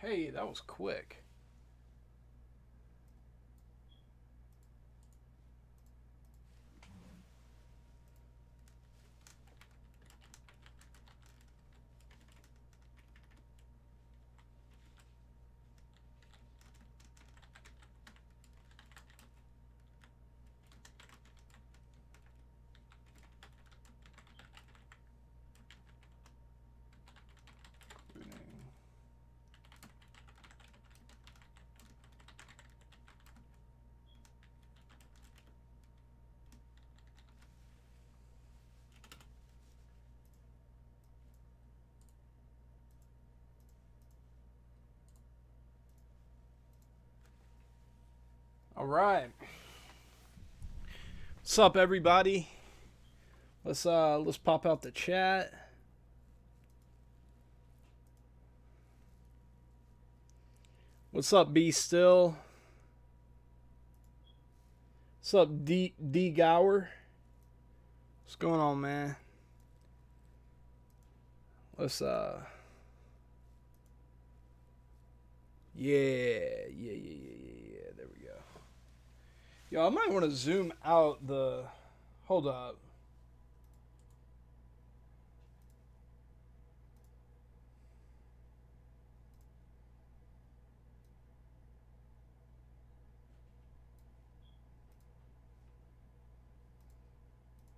Hey, that was quick. All right. What's up, everybody? Let's pop out the chat. What's up, B Still? What's up, D Gower? What's going on, man? Let's yeah. There we go. Yo, I might want to zoom out the. Hold up.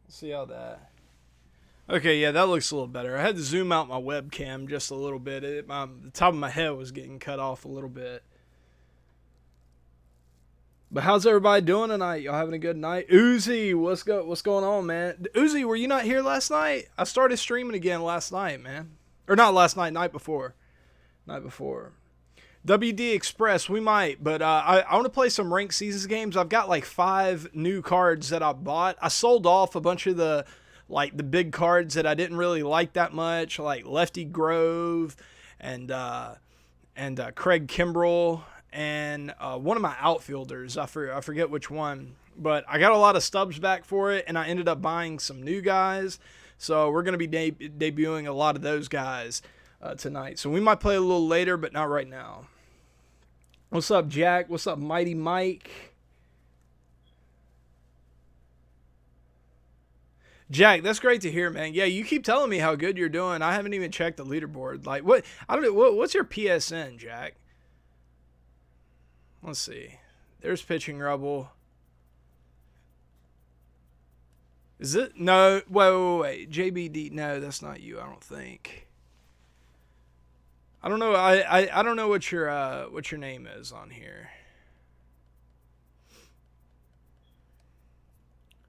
See how that. Okay, yeah, that looks a little better. I had to zoom out my webcam just a little bit. The top of my head was getting cut off a little bit. But how's everybody doing tonight? Y'all having a good night? Uzi, what's going on, man? Uzi, were you not here last night? I started streaming again last night, man. Or not last night, night before. WD Express, we might, but I want to play some ranked seasons games. I've got like 5 new cards that I bought. I sold off a bunch of the big cards that I didn't really like that much, like Lefty Grove and Craig Kimbrell and one of my outfielders. I forget which one, but I got a lot of stubs back for it, and I ended up buying some new guys. So we're going to be debuting a lot of those guys tonight. So we might play a little later, but not right now. What's up, Jack? What's up, Mighty Mike? Jack, that's great to hear, man. Yeah, you keep telling me how good you're doing. I haven't even checked the leaderboard. Like, what? I don't know. What's your PSN, Jack? Let's see. There's Pitching Rubble. Is it? No. Wait. JBD. No, that's not you. I don't think. I don't know. I don't know what your name is on here.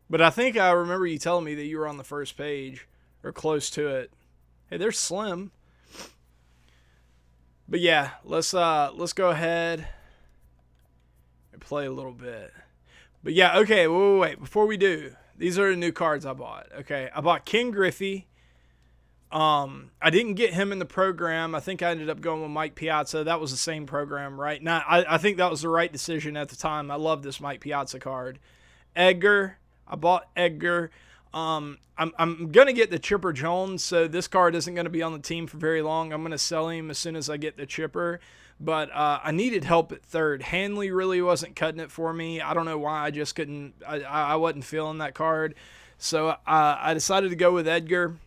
But I think I remember you telling me that you were on the first page or close to it. Hey, there's Slim. But yeah, let's go ahead and play a little bit. But yeah, okay, wait. Before we do, these are the new cards I bought. Okay, I bought Ken Griffey. I didn't get him in the program. I think I ended up going with Mike Piazza. That was the same program, right? Now, I think that was the right decision at the time. I love this Mike Piazza card. Edgar. I bought Edgar. I'm going to get the Chipper Jones, so this card isn't going to be on the team for very long. I'm going to sell him as soon as I get the Chipper. But I needed help at third. Hanley really wasn't cutting it for me. I don't know why. I just couldn't. I wasn't feeling that card. So I decided to go with Edgar.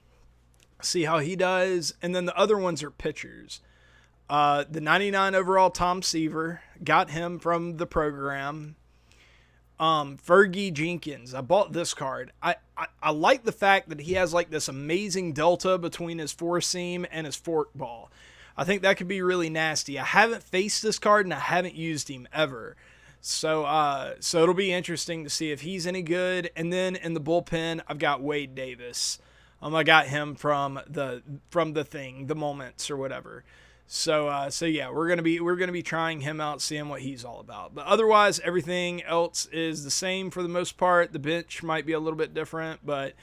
See how he does. And then the other ones are pitchers. The 99 overall Tom Seaver. Got him from the program. Fergie Jenkins. I bought this card. I like the fact that he has like this amazing delta between his four seam and his forkball. I think that could be really nasty. I haven't faced this card and I haven't used him ever. So it'll be interesting to see if he's any good. And then in the bullpen, I've got Wade Davis. I got him from the thing, the moments or whatever. So yeah, we're gonna be trying him out, seeing what he's all about. But otherwise, everything else is the same for the most part. The bench might be a little bit different, but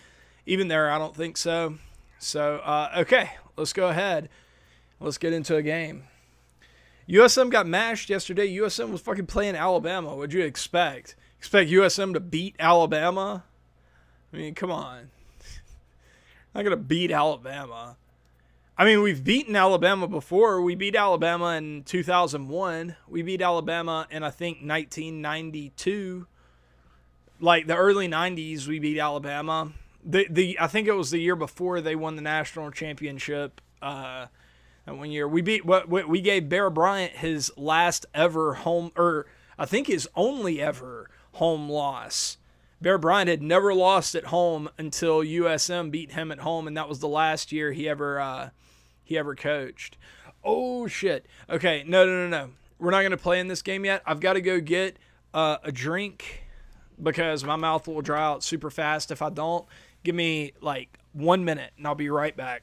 even there, I don't think so. So okay, let's go ahead. Let's get into a game. USM got mashed yesterday. USM was fucking playing Alabama. What'd you expect? Expect USM to beat Alabama? I mean, come on. Not gonna beat Alabama. I mean, we've beaten Alabama before. We beat Alabama in 2001. We beat Alabama in, I think, 1992. Like the early 90s, we beat Alabama. I think it was the year before they won the national championship. That one year we gave Bear Bryant his last ever home, or I think his only ever home loss. Bear Bryant had never lost at home until USM beat him at home, and that was the last year he ever coached. Oh shit. Okay, no. We're not gonna play in this game yet. I've got to go get a drink because my mouth will dry out super fast if I don't. Give me like 1 minute, and I'll be right back.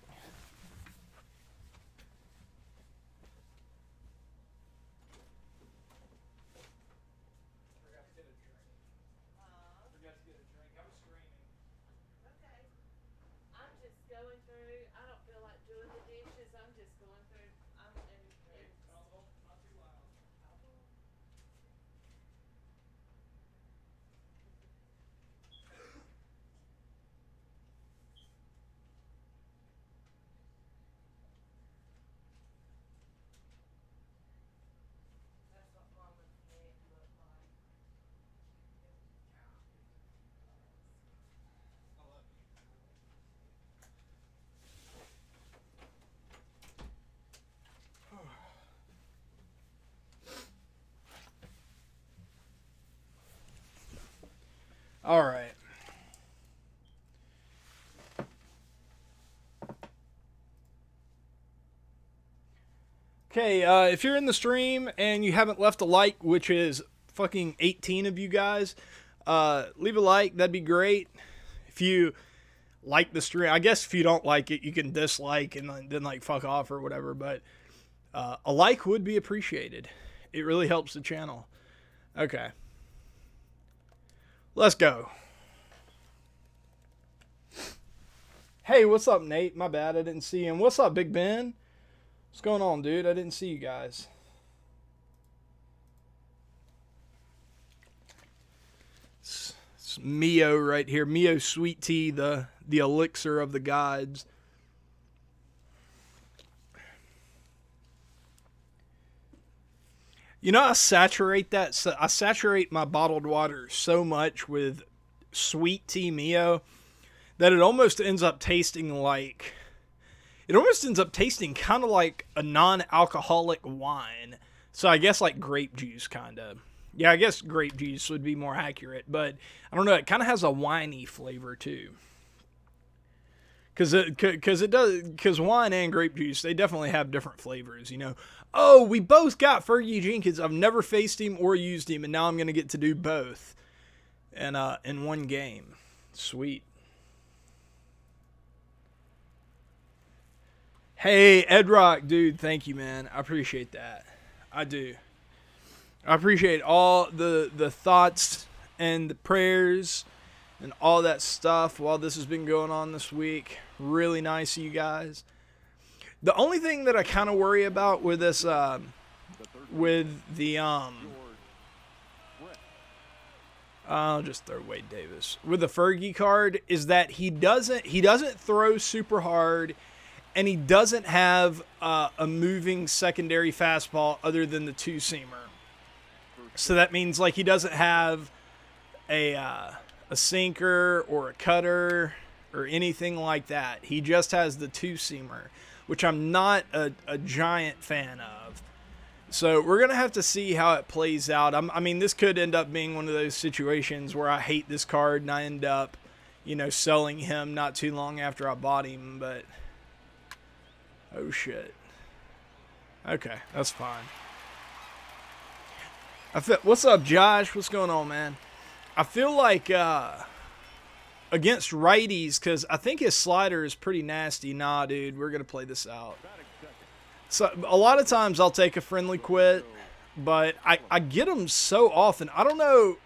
All right. Okay, if you're in the stream and you haven't left a like, which is fucking 18 of you guys, leave a like. That'd be great. If you like the stream, I guess if you don't like it, you can dislike and then like fuck off or whatever. But a like would be appreciated. It really helps the channel. Okay. Let's go. Hey, what's up, Nate? My bad, I didn't see him. What's up, Big Ben? What's going on, dude? I didn't see you guys. It's Mio right here. Mio Sweet Tea, the elixir of the gods. You know, I saturate my bottled water so much with Sweet Tea Mio that it almost ends up tasting kind of like a non-alcoholic wine. So I guess like grape juice, kind of. Yeah, I guess grape juice would be more accurate, but I don't know. It kind of has a winey flavor too. Because wine and grape juice, they definitely have different flavors, you know. Oh, we both got Fergie Jenkins. I've never faced him or used him, and now I'm going to get to do both in one game. Sweet. Hey, Ed Rock, dude, thank you, man. I appreciate that. I do. I appreciate all the thoughts and the prayers and all that stuff while this has been going on this week. Really nice of you guys. The only thing that I kind of worry about with this, I'll just throw Wade Davis with the Fergie card, is that he doesn't throw super hard, and he doesn't have a moving secondary fastball other than the two-seamer. So that means like he doesn't have a sinker or a cutter or anything like that. He just has the two-seamer, which I'm not a giant fan of. So we're going to have to see how it plays out. I mean, this could end up being one of those situations where I hate this card and I end up, you know, selling him not too long after I bought him, but oh shit. Okay, that's fine. What's up, Josh? What's going on, man? I feel like against righties, because I think his slider is pretty nasty. Nah, dude, we're going to play this out. So a lot of times I'll take a friendly quit, but I get them so often. I don't know.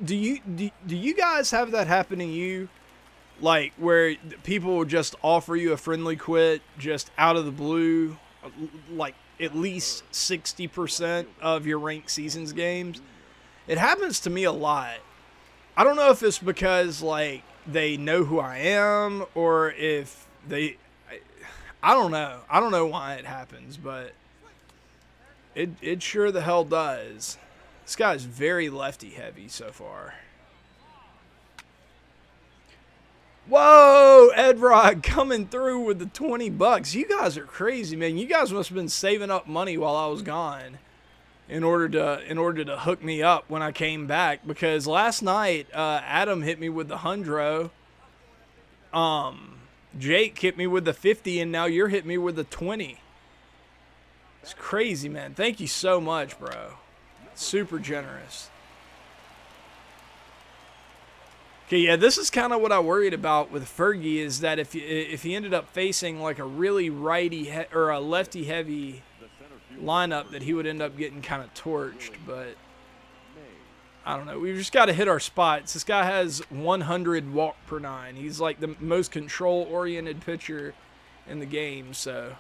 Do you guys have that happen to you? Like where people will just offer you a friendly quit just out of the blue, like at least 60% of your ranked seasons games. It happens to me a lot. I don't know if it's because like they know who I am or if I don't know. I don't know why it happens, but it sure the hell does. This guy's very lefty heavy so far. Whoa, Ed Rock coming through with the $20. You guys are crazy, man. You guys must have been saving up money while I was gone in order to hook me up when I came back, because last night Adam hit me with the 100. Jake hit me with the 50, and now you're hitting me with the 20. It's crazy, man. Thank you so much, bro. Super generous. Okay, yeah, this is kind of what I worried about with Fergie, is that if he ended up facing like a really righty or a lefty heavy lineup, that he would end up getting kind of torched. But I don't know. We've just got to hit our spots. This guy has 100 walk per 9. He's like the most control-oriented pitcher in the game, so.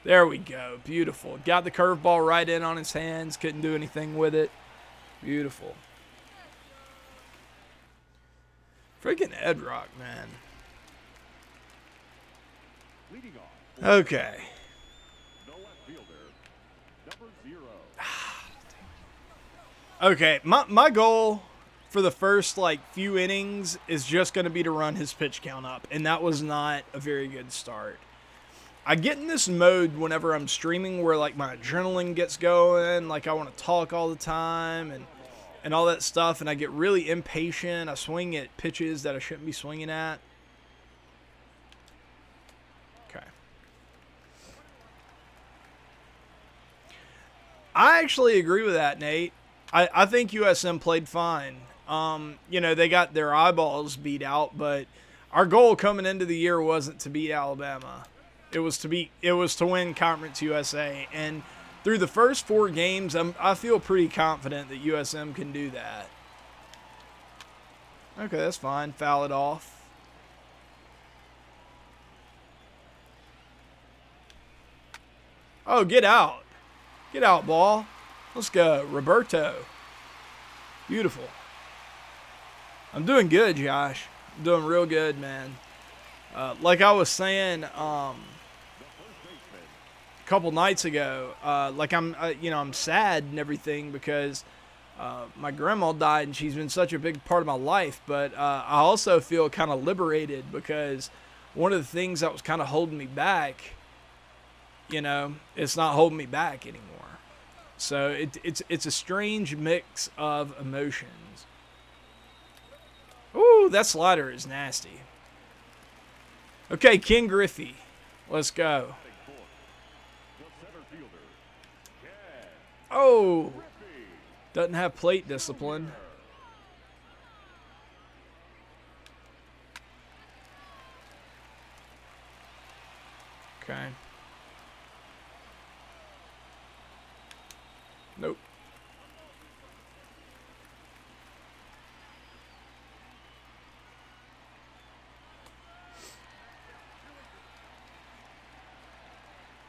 There we go. Beautiful. Got the curveball right in on his hands. Couldn't do anything with it. Beautiful. Freaking Ed Rock, man. Okay. Okay, my goal for the first like few innings is just going to be to run his pitch count up, and that was not a very good start. I get in this mode whenever I'm streaming where like my adrenaline gets going, like I want to talk all the time and all that stuff, and I get really impatient. I swing at pitches that I shouldn't be swinging at. Okay. I actually agree with that, Nate. I think USM played fine. You know, they got their eyeballs beat out, but our goal coming into the year wasn't to beat Alabama. It was to win Conference USA, and through the first 4 games, I feel pretty confident that USM can do that. Okay, that's fine. Foul it off. Oh, get out. Get out, ball. Let's go. Roberto. Beautiful. I'm doing good, Josh. I'm doing real good, man. Like I was saying a couple nights ago, like I'm sad and everything because my grandma died and she's been such a big part of my life, but I also feel kind of liberated because one of the things that was kind of holding me back, you know, it's not holding me back anymore. So it's a strange mix of emotions. Ooh, that slider is nasty. Okay, Ken Griffey. Let's go. Oh, doesn't have plate discipline. Okay. Nope.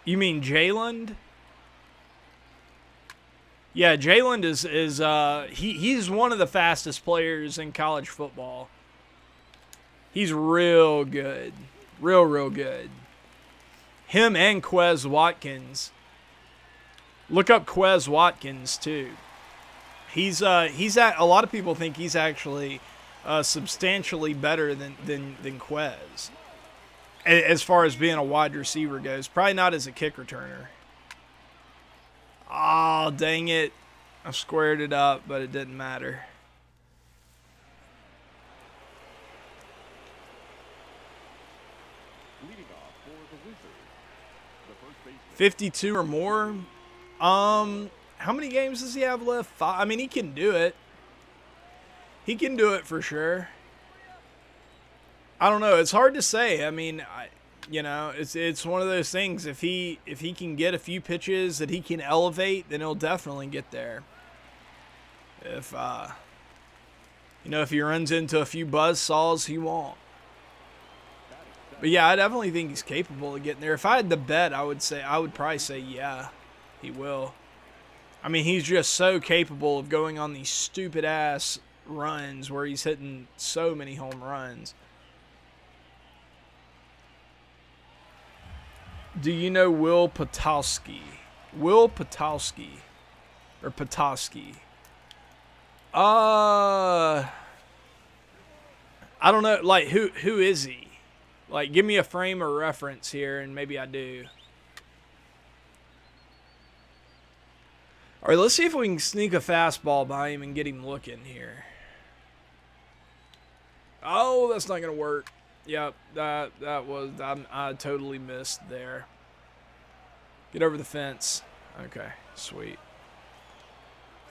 You mean Jalen? Yeah, Jalen is he's one of the fastest players in college football. He's real good. Real good. Him and Quez Watkins. Look up Quez Watkins too. He's at, a lot of people think he's actually substantially better than Quez as far as being a wide receiver goes. Probably not as a kick returner. Oh, dang it. I squared it up, but it didn't matter. Leading off for the Wizards, the first baseman. 52 or more. How many games does he have left? 5. I mean, he can do it. He can do it for sure. I don't know. It's hard to say. I mean, you know, it's one of those things. If he can get a few pitches that he can elevate, then he'll definitely get there. If you know, if he runs into a few buzzsaws, he won't. But yeah, I definitely think he's capable of getting there. If I had to bet, I would probably say yeah, he will. I mean, he's just so capable of going on these stupid ass runs where he's hitting so many home runs. Do you know Will Potowski? Will Potowski. Or Potowski. I don't know. Like, who is he? Like, give me a frame of reference here, and maybe I do. All right, let's see if we can sneak a fastball by him and get him looking here. Oh, that's not going to work. Yep, that was, I totally missed there. Get over the fence. Okay, sweet.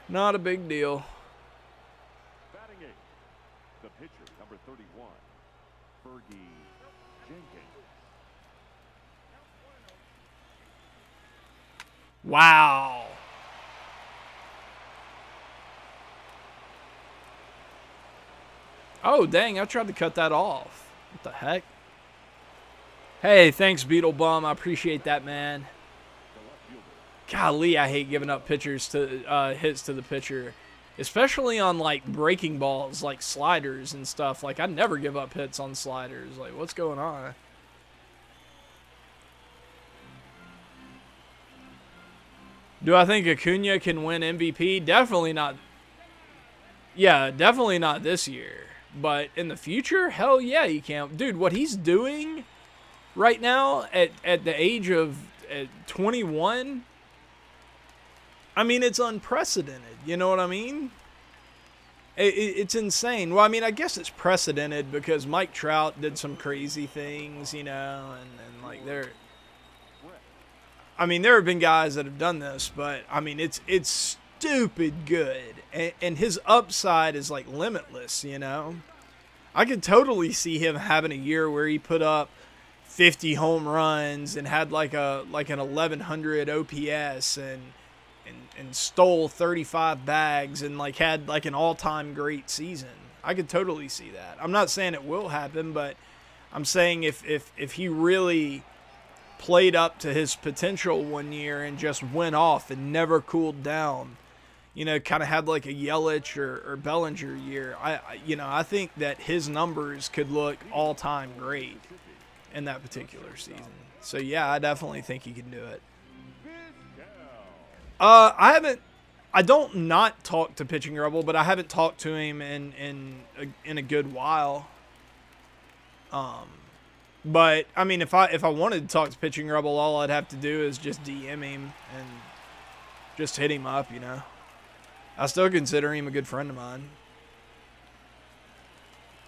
Not a big deal. Batting eighth, the pitcher, number 31, Fergie Jenkins. Wow. Oh, dang, I tried to cut that off. What the heck? Hey, thanks, Beetle Bum. I appreciate that, man. Golly, I hate giving up pitchers to hits to the pitcher, especially on like breaking balls, like sliders and stuff. Like, I never give up hits on sliders. Like, what's going on? Do I think Acuna can win MVP? Definitely not. Yeah, definitely not this year. But in the future, hell yeah, he can. Dude, what he's doing right now at the age of 21, I mean, it's unprecedented. You know what I mean? It's insane. Well, I mean, I guess it's precedented because Mike Trout did some crazy things, you know, and like I mean, there have been guys that have done this, but I mean, it's stupid good, and his upside is like limitless, you know. I could totally see him having a year where he put up 50 home runs and had like an 1100 OPS and stole 35 bags and like had like an all-time great season. I could totally see that. I'm not saying it will happen, but I'm saying if he really played up to his potential one year and just went off and never cooled down, you know, kind of had like a Yelich or Bellinger year, I think that his numbers could look all-time great in that particular season. So yeah, I definitely think he can do it. I don't not talk to Pitching Rebel, but I haven't talked to him in a good while. But I mean, if I wanted to talk to Pitching Rebel, all I'd have to do is just DM him and just hit him up, you know. I still consider him a good friend of mine.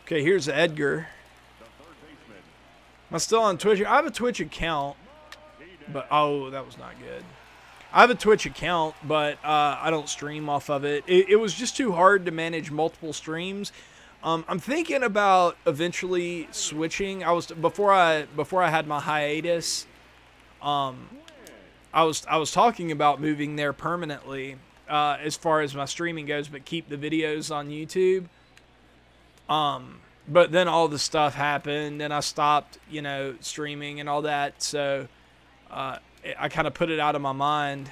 Okay, here's Edgar. Am I still on Twitch? I have a Twitch account, but oh, that was not good. I have a Twitch account, but I don't stream off of it. It was just too hard to manage multiple streams. I'm thinking about eventually switching. Before I had my hiatus, I was talking about moving there permanently as far as my streaming goes, but keep the videos on YouTube. But then all the stuff happened, and I stopped, you know, streaming and all that. So I kind of put it out of my mind.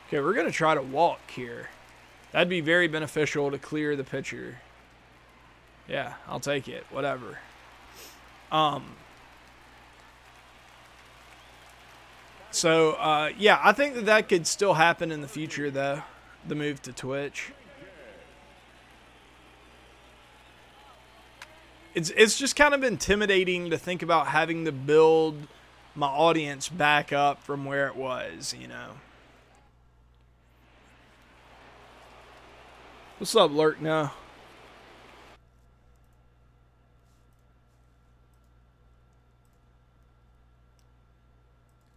Okay, we're going to try to walk here. That'd be very beneficial to clear the pitcher. Yeah, I'll take it. Whatever. So, yeah, I think that could still happen in the future, though, the move to Twitch. It's just kind of intimidating to think about having to build my audience back up from where it was, you know. What's up, Lurk now?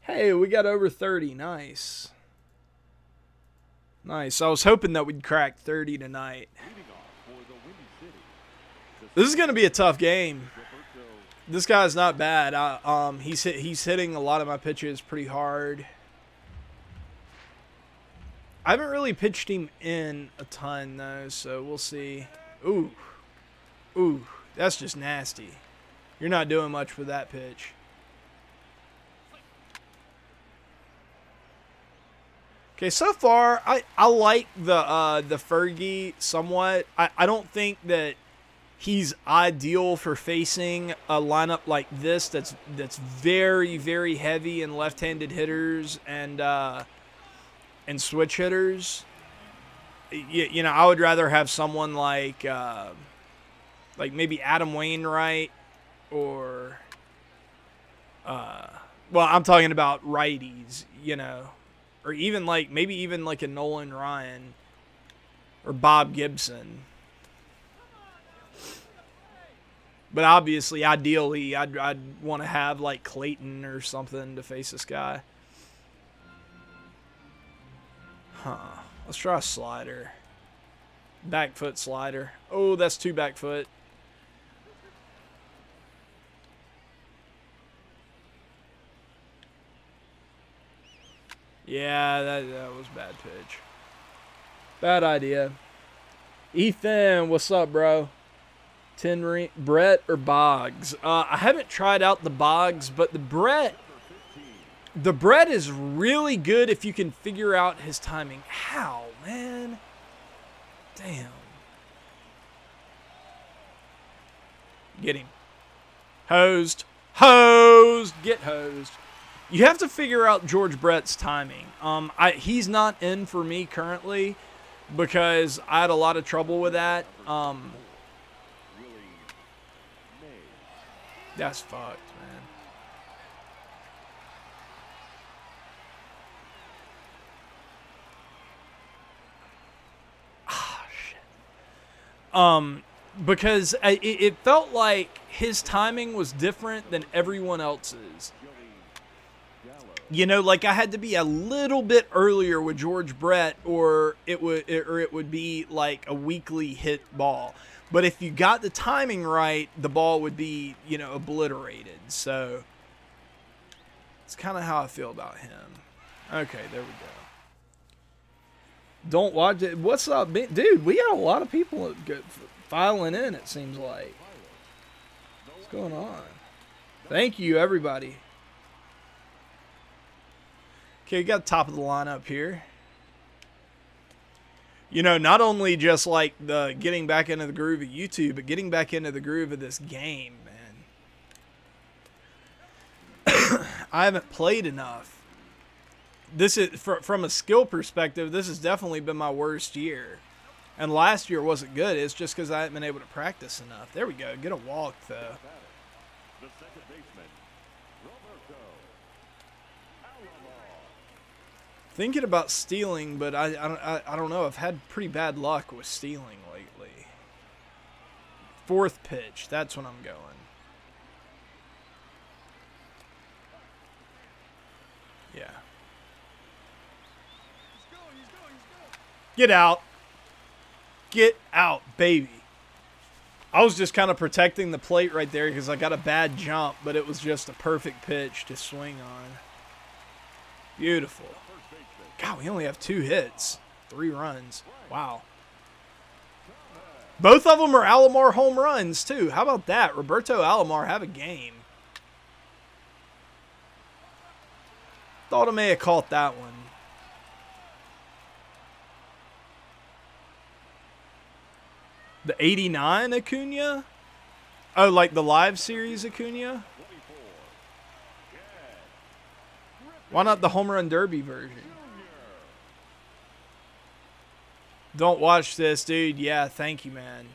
Hey, we got over 30. Nice. Nice. I was hoping that we'd crack 30 tonight. This is going to be a tough game. This guy's not bad. He's hitting a lot of my pitches pretty hard. I haven't really pitched him in a ton, though, so we'll see. Ooh. Ooh, that's just nasty. You're not doing much with that pitch. Okay, so far I like the Fergie somewhat. I don't think that he's ideal for facing a lineup like this that's very, very heavy in left-handed hitters and switch hitters. You know, I would rather have someone like maybe Adam Wainwright or well, I'm talking about righties, you know, or even maybe even like a Nolan Ryan or Bob Gibson. But obviously, ideally, I'd want to have like Clayton or something to face this guy. Huh. Let's try a slider. Back foot slider. Oh, that's 2 back foot. Yeah, that was bad pitch. Bad idea. Ethan, what's up, bro? Brett or Boggs? I haven't tried out the Boggs, but the Brett is really good if you can figure out his timing. How, man? Damn. Get him. Hosed. Get hosed. You have to figure out George Brett's timing. He's not in for me currently because I had a lot of trouble with that. That's fucked, man. Ah, shit. Because it felt like his timing was different than everyone else's. You know, like I had to be a little bit earlier with George Brett, or it would be like a weakly hit ball. But if you got the timing right, the ball would be, you know, obliterated. So it's kind of how I feel about him. Okay, there we go. Don't watch it. What's up, dude? We got a lot of people filing in, it seems like. What's going on? Thank you, everybody. Okay, got top of the lineup here. You know, not only just like the getting back into the groove of YouTube, but getting back into the groove of this game, man. I haven't played enough. This is from a skill perspective, this has definitely been my worst year. And last year wasn't good. It's just because I haven't been able to practice enough. There we go. Get a walk, though. Thinking about stealing, but I don't know. I've had pretty bad luck with stealing lately. 4th pitch. That's when I'm going. Yeah. Get out. Get out, baby. I was just kind of protecting the plate right there because I got a bad jump, but it was just a perfect pitch to swing on. Beautiful. God, we only have 2 hits. 3 runs. Wow. Both of them are Alomar home runs, too. How about that? Roberto Alomar, have a game. Thought I may have caught that one. The 89 Acuna? Oh, like the live series Acuna? Why not the home run derby version? Don't watch this, dude. Yeah, thank you, man.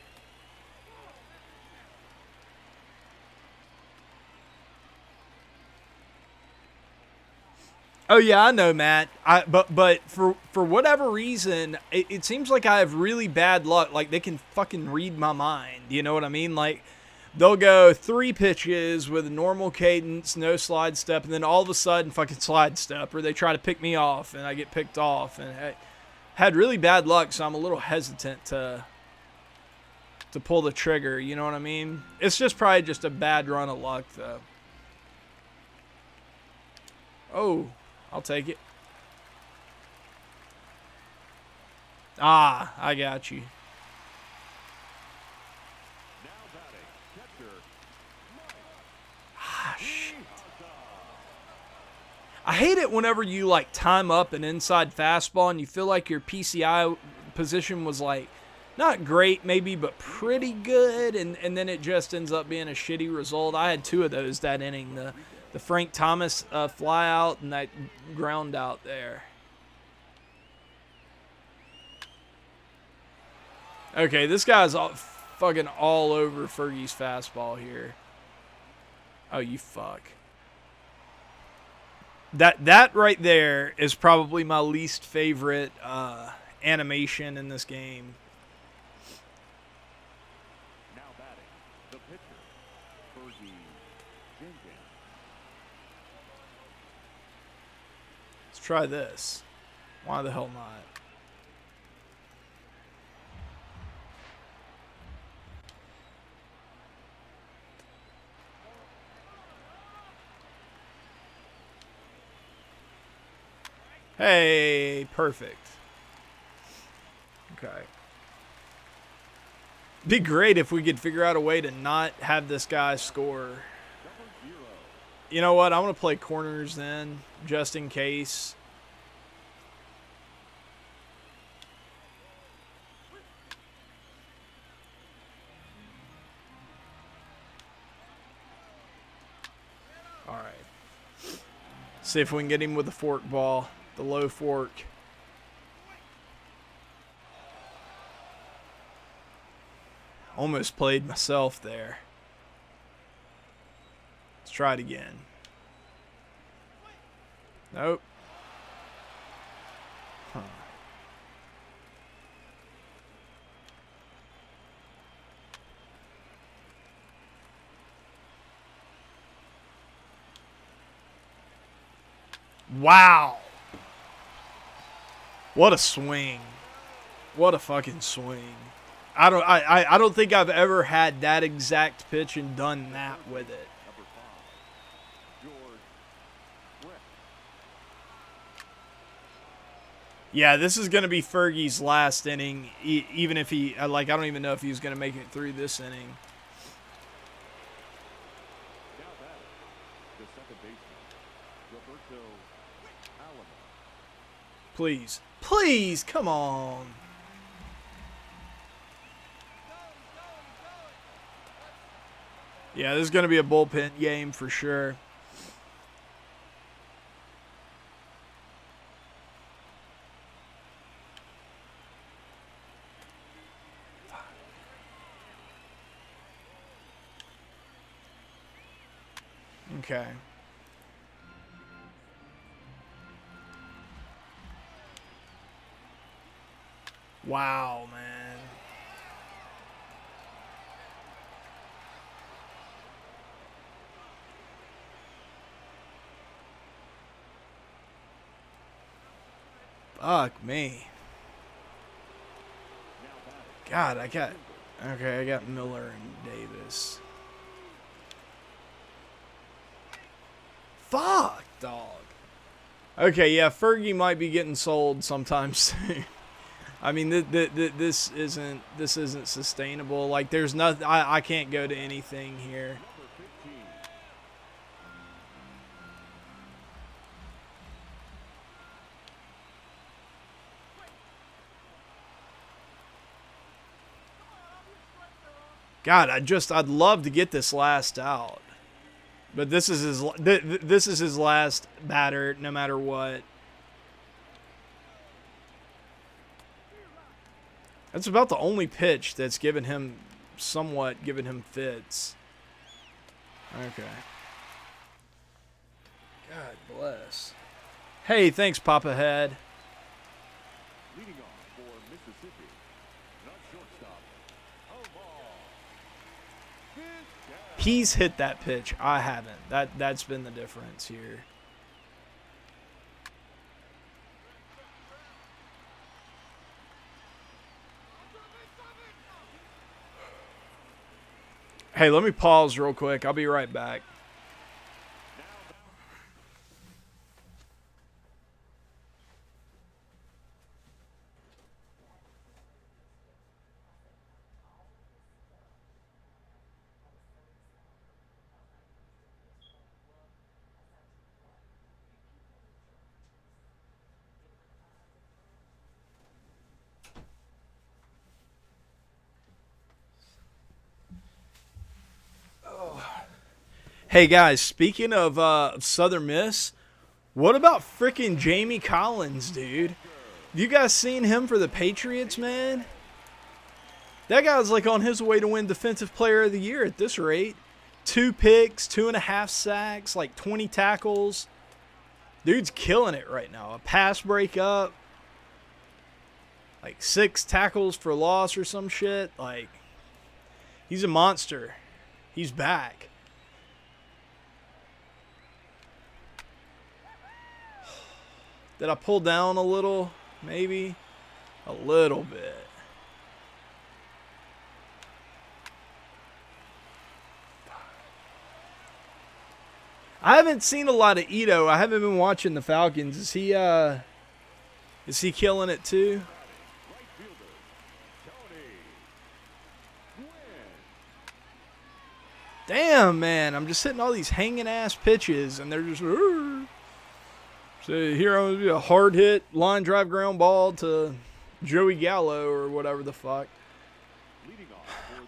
Oh yeah, I know, Matt. But for whatever reason, it seems like I have really bad luck. Like they can fucking read my mind. You know what I mean? Like they'll go 3 pitches with a normal cadence, no slide step, and then all of a sudden fucking slide step, or they try to pick me off and I get picked off, and I had really bad luck, so I'm a little hesitant to pull the trigger. You know what I mean? It's just probably just a bad run of luck, though. Oh. I'll take it. Ah, I got you. Ah, shit. I hate it whenever you like time up an inside fastball and you feel like your PCI position was like not great maybe, but pretty good, and then it just ends up being a shitty result. I had 2 of those that inning, the Frank Thomas fly out and that ground out there. Okay, this guy's fucking all over Fergie's fastball here. Oh, you fuck. That right there is probably my least favorite animation in this game. Now batting, the pitcher, Fergie Jenkins. Let's try this. Why the hell not? Hey, perfect. Okay. Be great if we could figure out a way to not have this guy score. You know what? I'm going to play corners then, just in case. All right. See if we can get him with the fork ball. The low fork. Almost played myself there. Let's try it again. Nope. Huh. Wow. What a swing. What a fucking swing. I don't think I've ever had that exact pitch and done that with it. Number 5, George Brett. Yeah, this is going to be Fergie's last inning, even if he, like, I don't even know if he was going to make it through this inning. Now batting, the second baseman, Roberto Alamo. Please. Please, come on. Yeah, this is going to be a bullpen game for sure. Okay. Wow, man. Fuck me. God, I got Miller and Davis. Fuck, dog. Okay, yeah, Fergie might be getting sold sometime soon. I mean, this isn't sustainable. Like, there's nothing. I can't go to anything here. Number 15, God, I'd love to get this last out, but this is his last batter, no matter what. That's about the only pitch that's somewhat given him fits. Okay. God bless. Hey, thanks, Papa Head. leading off for Mississippi, not shortstop, Omar. He's hit that pitch. I haven't. That's been the difference here. Hey, let me pause real quick. I'll be right back. Hey guys, speaking of Southern Miss, what about freaking Jamie Collins, dude? You guys seen him for the Patriots, man? That guy's like on his way to win Defensive Player of the Year at this rate. 2 picks, 2.5 sacks, like 20 tackles. Dude's killing it right now. A pass breakup, like 6 tackles for loss or some shit. Like, he's a monster. He's back. Did I pull down a little? Maybe a little bit. I haven't seen a lot of Ito. I haven't been watching the Falcons. Is he killing it too? Damn, man. I'm just hitting all these hanging ass pitches and they're just So here I'm going to be a hard hit line drive ground ball to Joey Gallo or whatever the fuck.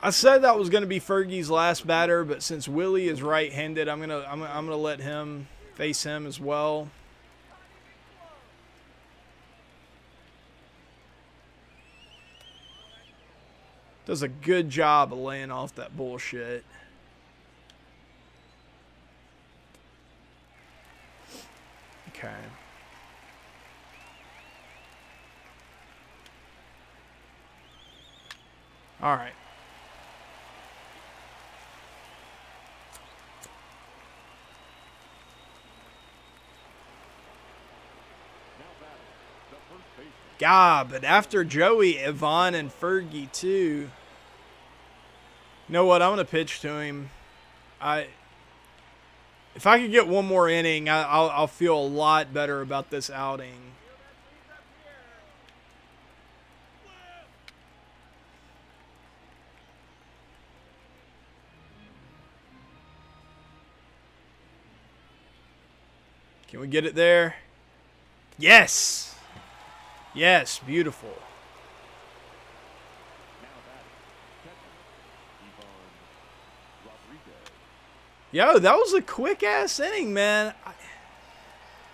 I said that was going to be Fergie's last batter, but since Willie is right-handed, I'm gonna let him face him as well. Does a good job of laying off that bullshit. Okay. All right. God, but after Joey, Yvonne, and Fergie too. You know what? I'm gonna pitch to him. If I could get one more inning, I'll feel a lot better about this outing. Can we get it there? Yes! Yes, beautiful. Yo, that was a quick-ass inning, man.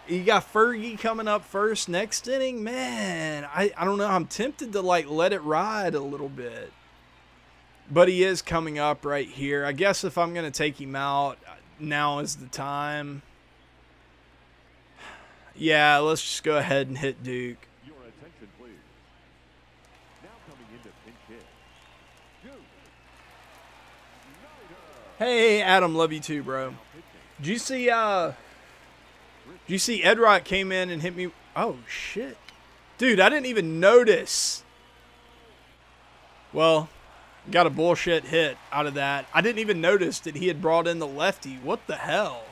You got Fergie coming up first next inning. Man, I don't know. I'm tempted to, like, let it ride a little bit. But he is coming up right here. I guess if I'm going to take him out, now is the time. Yeah, let's just go ahead and hit Duke. Your attention, please. Now coming into pinch hit. Duke. Hey, Adam, love you too, bro. Did you see Ed Rock came in and hit me? Oh, shit. Dude, I didn't even notice. Well, got a bullshit hit out of that. I didn't even notice that he had brought in the lefty. What the hell?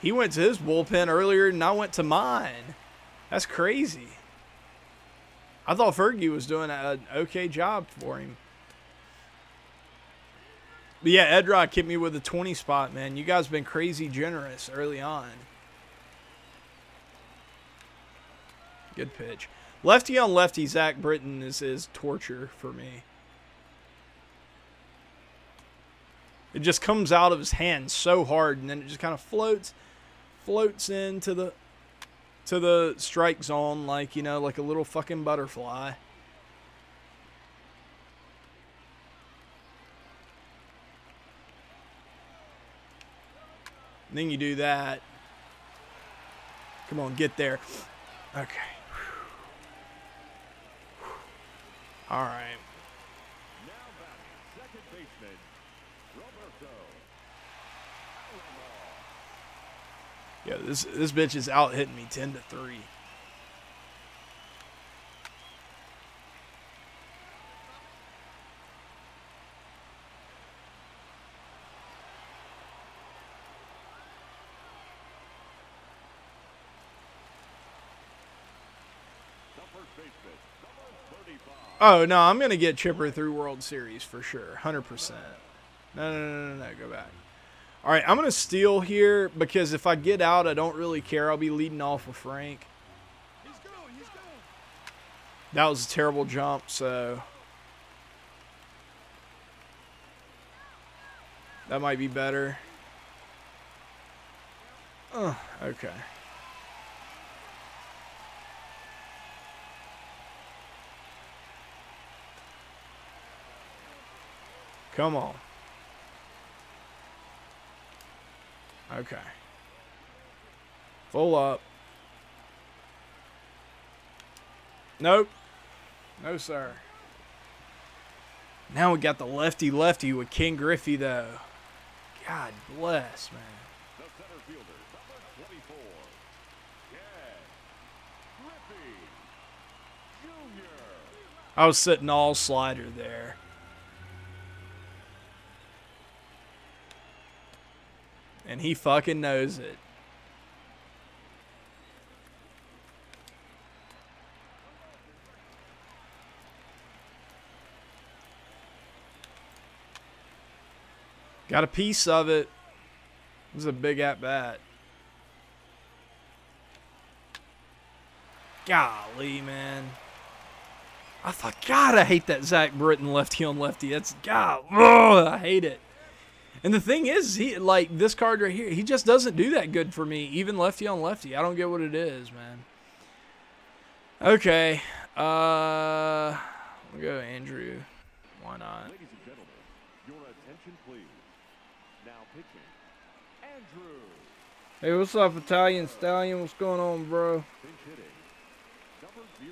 He went to his bullpen earlier and I went to mine. That's crazy. I thought Fergie was doing an okay job for him. But yeah, Ed Rock hit me with a 20 spot, man. You guys been crazy generous early on. Good pitch. Lefty on lefty, Zach Britton is torture for me. It just comes out of his hand so hard, and then it just kind of floats into the strike zone like, you know, like a little fucking butterfly. And then you do that. Come on, get there. Okay. All right. Now batting, second baseman, Roberto. Yeah, this bitch is out hitting me 10-3. The first baseman, number 35. Oh, no, I'm going to get Chipper through World Series for sure. 100%. No, go back. All right, I'm going to steal here because if I get out, I don't really care. I'll be leading off with Frank. He's going. That was a terrible jump, so that might be better. Okay. Come on. Okay. Full up. Nope. No, sir. Now we got the lefty-lefty with Ken Griffey, though. God bless, man. The center fielder, number 24, Ken Griffey Jr. I was sitting all slider there. And he fucking knows it. Got a piece of it. It was a big at-bat. Golly, man. I thought, God, I hate that Zach Britton lefty on lefty. That's, God, ugh, I hate it. And the thing is, he like this card right here, he just doesn't do that good for me, even lefty on lefty. I don't get what it is, man. Okay. We'll go Andrew. Why not? Ladies and gentlemen, your attention please. Now pitching, Andrew. Hey, what's up, Italian Stallion? What's going on, bro? Pinch hitting, number 0.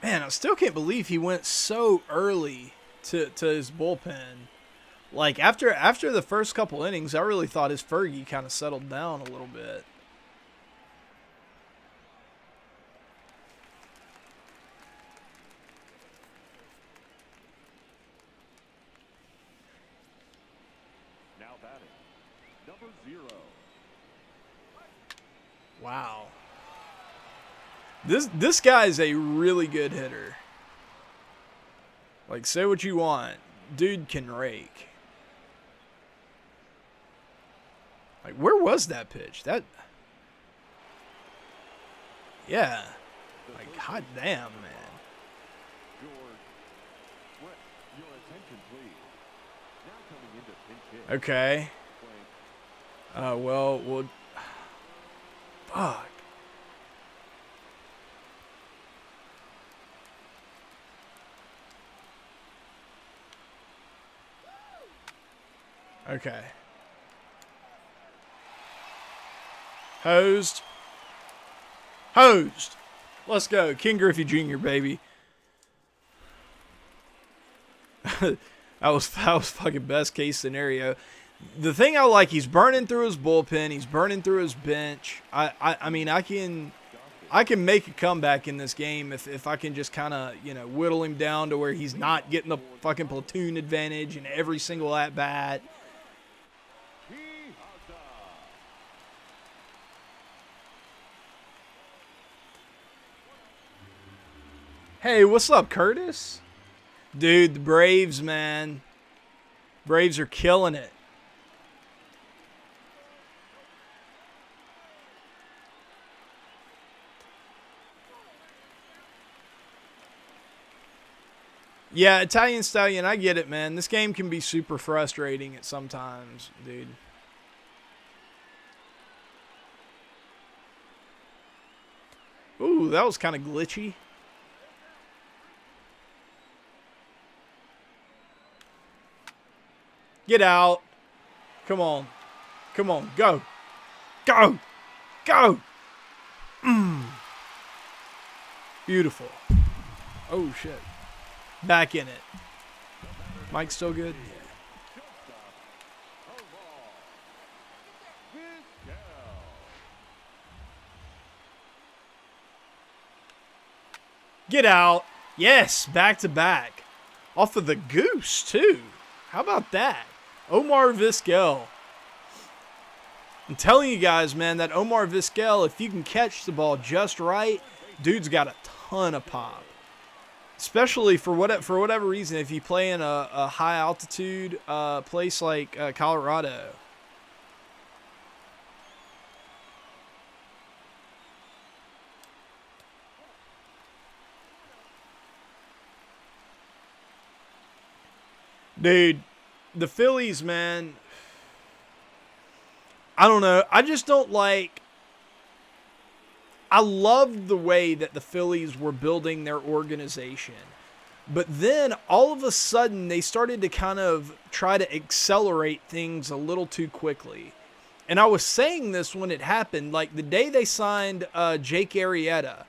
Man, I still can't believe he went so early to his bullpen. Like, after the first couple innings, I really thought his Fergie kind of settled down a little bit. Now batting, number 0. Wow. This guy is a really good hitter. Like, say what you want. Dude can rake. Like, where was that pitch? That... Yeah. Like, hot damn, man. Your attention please. Now coming into pinch hit. Okay. Playing Well... Fuck. Okay. Hosed. Hosed. Let's go. Ken Griffey Jr., baby. that was fucking best case scenario. The thing I like, he's burning through his bullpen. He's burning through his bench. I mean, I can make a comeback in this game if I can just kind of, you know, whittle him down to where he's not getting the fucking platoon advantage in every single at-bat. Hey, what's up, Curtis? Dude, the Braves, man. Braves are killing it. Yeah, Italian Stallion, I get it, man. This game can be super frustrating at sometimes, dude. Ooh, that was kind of glitchy. Get out. Come on. Come on. Go. Go. Go. Beautiful. Oh, shit. Back in it. Mike's still good? Yeah. Get out. Yes, back to back. Off of the goose, too. How about that? Omar Vizquel. I'm telling you guys, man, that Omar Vizquel, if you can catch the ball just right, dude's got a ton of pop. Especially for whatever reason, if you play in a high altitude place like Colorado. Dude, the Phillies, man, I don't know. I just don't like. I loved the way that the Phillies were building their organization. But then all of a sudden they started to kind of try to accelerate things a little too quickly. And I was saying this when it happened, like the day they signed Jake Arrieta,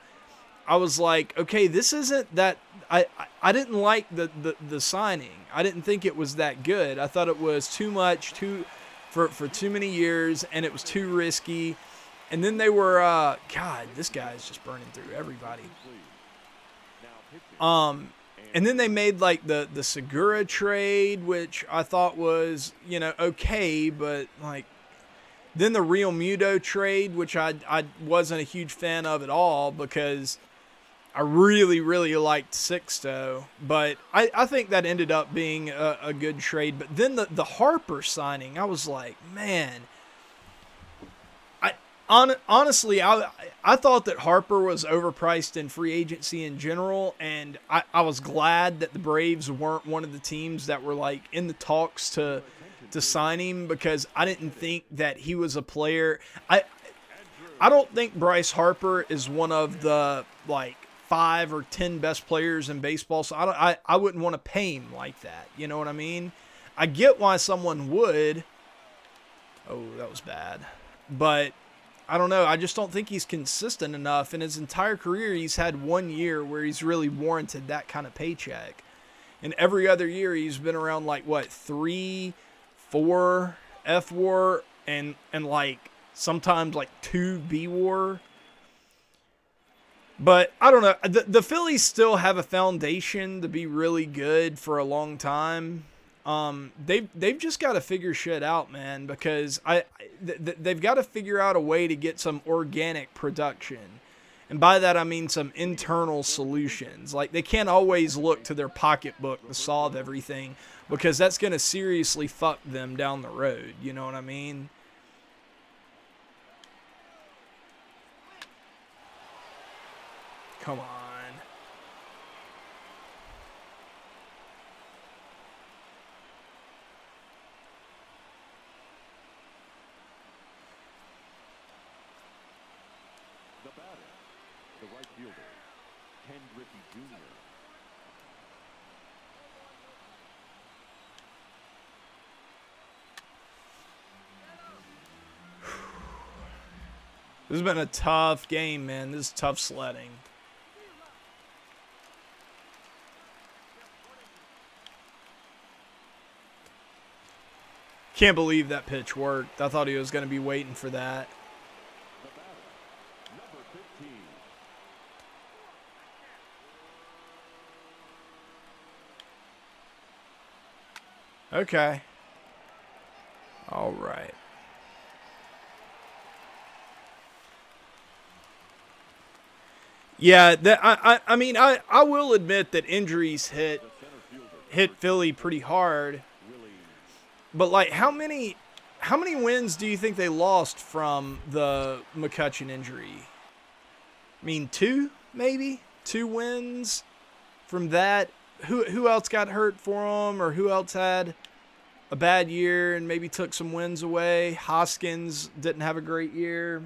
I was like, okay, this isn't that. I didn't like the signing. I didn't think it was that good. I thought it was too much, for too many years, and it was too risky. And then they were, God, this guy's just burning through everybody. And then they made like the Segura trade, which I thought was, you know, okay, but like then the Real Muto trade, which I wasn't a huge fan of at all because I really, really liked Sixto, but I think that ended up being a good trade. But then the Harper signing, I was like, man, honestly, I thought that Harper was overpriced in free agency in general, and I was glad that the Braves weren't one of the teams that were like in the talks to sign him, because I didn't think that he was a player. I don't think Bryce Harper is one of the like 5 or 10 best players in baseball, so I wouldn't want to pay him like that. You know what I mean? I get why someone would. Oh, that was bad. But I don't know. I just don't think he's consistent enough. In his entire career, he's had 1 year where he's really warranted that kind of paycheck. And every other year, he's been around like, what, 3, 4 F WAR and like sometimes like 2 B WAR. But I don't know. The Phillies still have a foundation to be really good for a long time. They've just got to figure shit out, man, because they've got to figure out a way to get some organic production. And by that, I mean some internal solutions. Like, they can't always look to their pocketbook to solve everything, because that's going to seriously fuck them down the road. You know what I mean? Come on. The batter, the right fielder, Ken Griffey Jr. This has been a tough game, man. This is tough sledding. Can't believe that pitch worked. I thought he was going to be waiting for that. The batter, number 15. Okay. All right. Yeah, I mean, I will admit that injuries hit The center fielder, Philly pretty hard. Willie. But like, how many wins do you think they lost from the McCutchen injury? I mean, 2, maybe 2 wins from that. Who else got hurt for them, or who else had a bad year and maybe took some wins away? Hoskins didn't have a great year.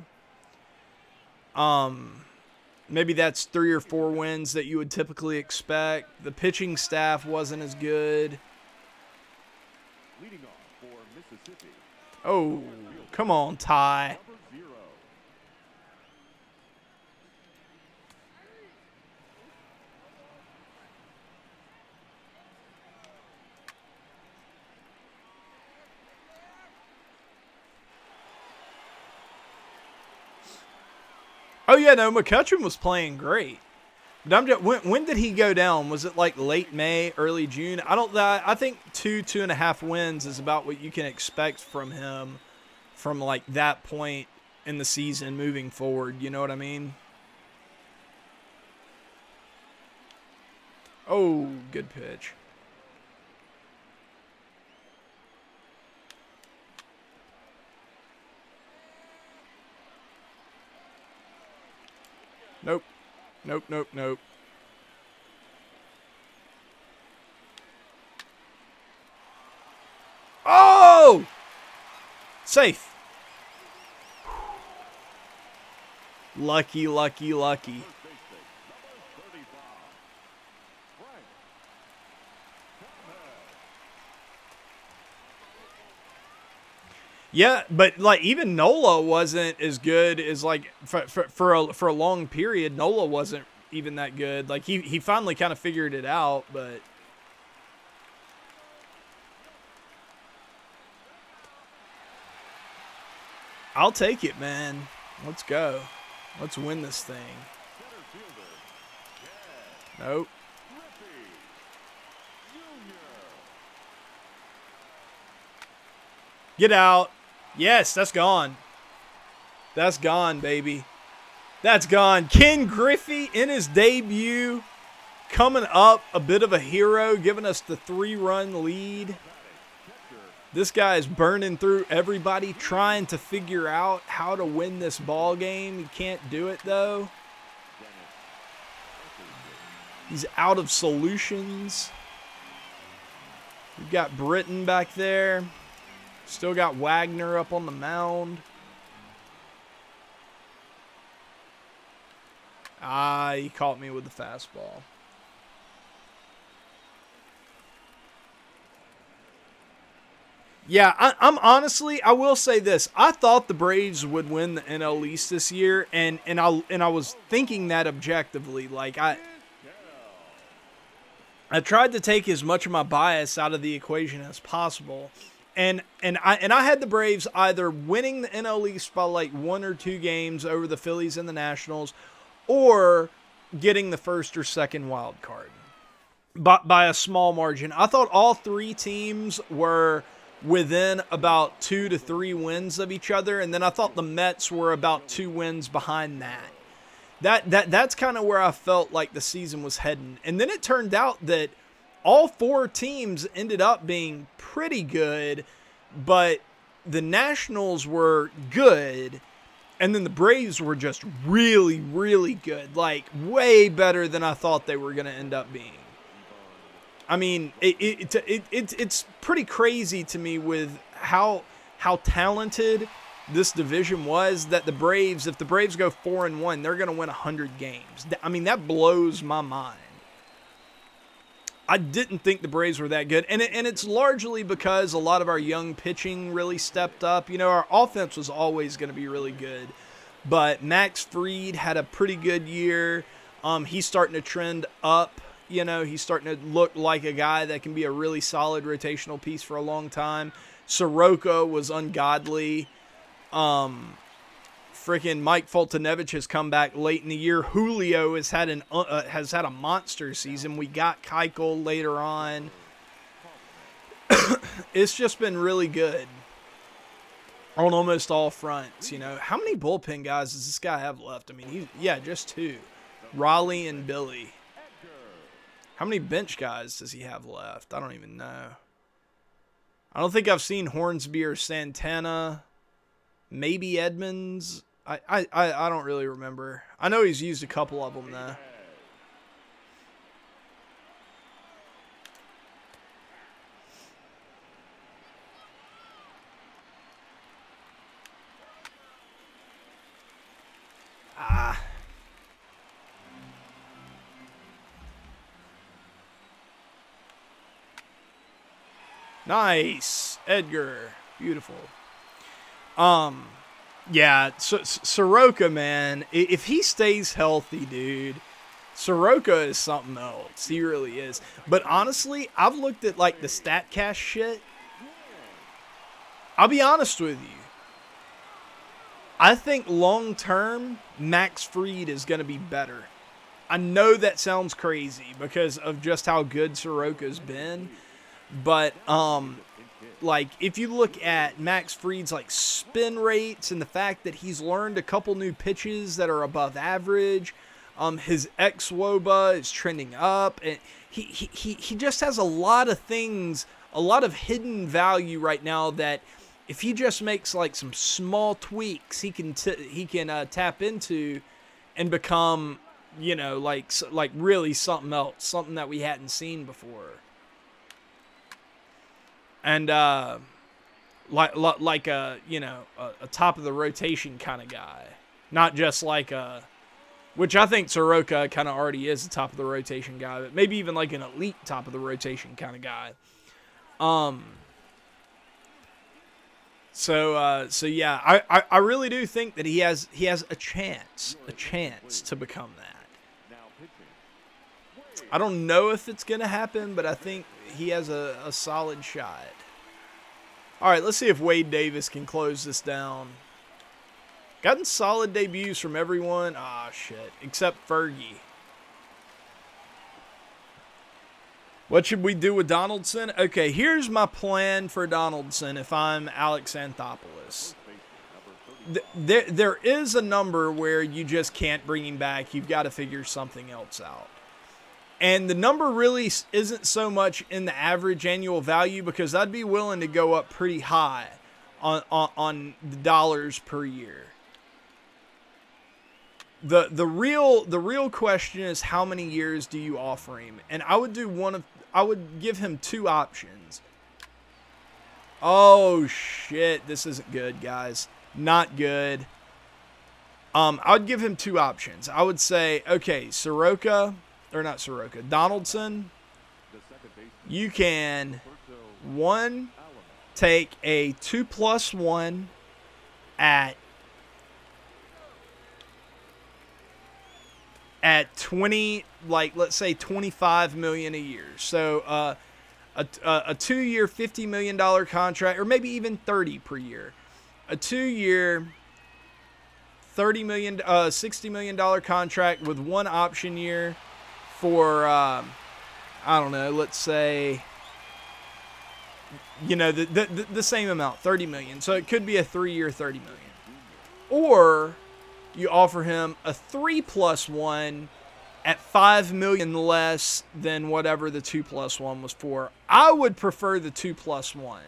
Maybe that's 3 or 4 wins that you would typically expect. The pitching staff wasn't as good. Leading off for Mississippi, Oh, come on, Ty. number 0. Oh yeah, no, McCutchen was playing great. But I'm just, when did he go down? Was it like late May, early June? I think 2.5 wins is about what you can expect from him from like that point in the season moving forward. You know what I mean? Oh, good pitch. Nope. Nope, nope, nope. Safe. Lucky, lucky, lucky. Yeah, but like even Nola wasn't as good as like for a long period. Nola wasn't even that good. Like he finally kind of figured it out, but I'll take it, man. Let's go. Let's win this thing. Nope. Get out. Yes, that's gone. That's gone, baby. That's gone. Ken Griffey in his debut, coming up, a bit of a hero, giving us the 3-run lead. This guy is burning through everybody, trying to figure out how to win this ball game. He can't do it, though. He's out of solutions. We've got Britton back there. Still got Wagner up on the mound. Ah, he caught me with the fastball. Yeah, I'm honestly, I will say this. I thought the Braves would win the NL East this year, and I was thinking that objectively. Like I tried to take as much of my bias out of the equation as possible. And I had the Braves either winning the NL East by like 1 or 2 games over the Phillies and the Nationals, or getting the first or second wild card by a small margin. I thought all 3 teams were within about 2 to 3 wins of each other, and then I thought the Mets were about 2 wins behind that. That's kind of where I felt like the season was heading. And then it turned out that all 4 teams ended up being pretty good, but the Nationals were good, and then the Braves were just really, really good. Like, way better than I thought they were going to end up being. I mean, it's pretty crazy to me with how talented this division was, that the Braves, if the Braves go 4-1, they're going to win 100 games. I mean, that blows my mind. I didn't think the Braves were that good, and it's largely because a lot of our young pitching really stepped up. You know, our offense was always going to be really good, but Max Fried had a pretty good year. He's starting to trend up. You know, he's starting to look like a guy that can be a really solid rotational piece for a long time. Soroka was ungodly. Freaking Mike Foltynewicz has come back late in the year. Julio has had a monster season. We got Keuchel later on. It's just been really good on almost all fronts. You know, how many bullpen guys does this guy have left? I mean, just 2, Raleigh and Billy. How many bench guys does he have left? I don't even know. I don't think I've seen Hornsby or Santana. Maybe Edmonds. I don't really remember. I know he's used a couple of them, though. Nice. Edgar. Beautiful. Yeah, so Soroka, man, if he stays healthy, dude, Soroka is something else. He really is. But honestly, I've looked at like the StatCast shit. I'll be honest with you. I think long term, Max Fried is going to be better. I know that sounds crazy because of just how good Soroka's been, but like if you look at Max Fried's like spin rates and the fact that he's learned a couple new pitches that are above average, his xWOBA is trending up, and he just has a lot of things, a lot of hidden value right now that if he just makes like some small tweaks, he can tap into and become, you know, like really something else, something that we hadn't seen before. And like a a top of the rotation kind of guy, not just like a, which I think Soroka kind of already is a top of the rotation guy, but maybe even like an elite top of the rotation kind of guy. So yeah, I really do think that he has a chance to become that. I don't know if it's gonna happen, but I think he has a solid shot. All right, let's see if Wade Davis can close this down. Gotten solid debuts from everyone. Ah, shit. Except Fergie. What should we do with Donaldson? Okay, here's my plan for Donaldson if I'm Alex Anthopoulos. There is a number where you just can't bring him back. You've got to figure something else out. And the number really isn't so much in the average annual value, because I'd be willing to go up pretty high on the dollars per year. The real question is, how many years do you offer him? And I would give him two options. Oh shit, this isn't good, guys. Not good. I would give him two options. I would say, okay, Donaldson, you can, one, take a 2+1 at 20, like let's say $25 million a year. So a 2-year $50 million contract, or maybe even 30 per year. A 2-year $60 million contract with one option year for I don't know, let's say, the same amount, 30 million. So it could be a 3-year 30 million. Or you offer him a 3+1 at 5 million less than whatever the 2+1 was for. I would prefer the 2+1,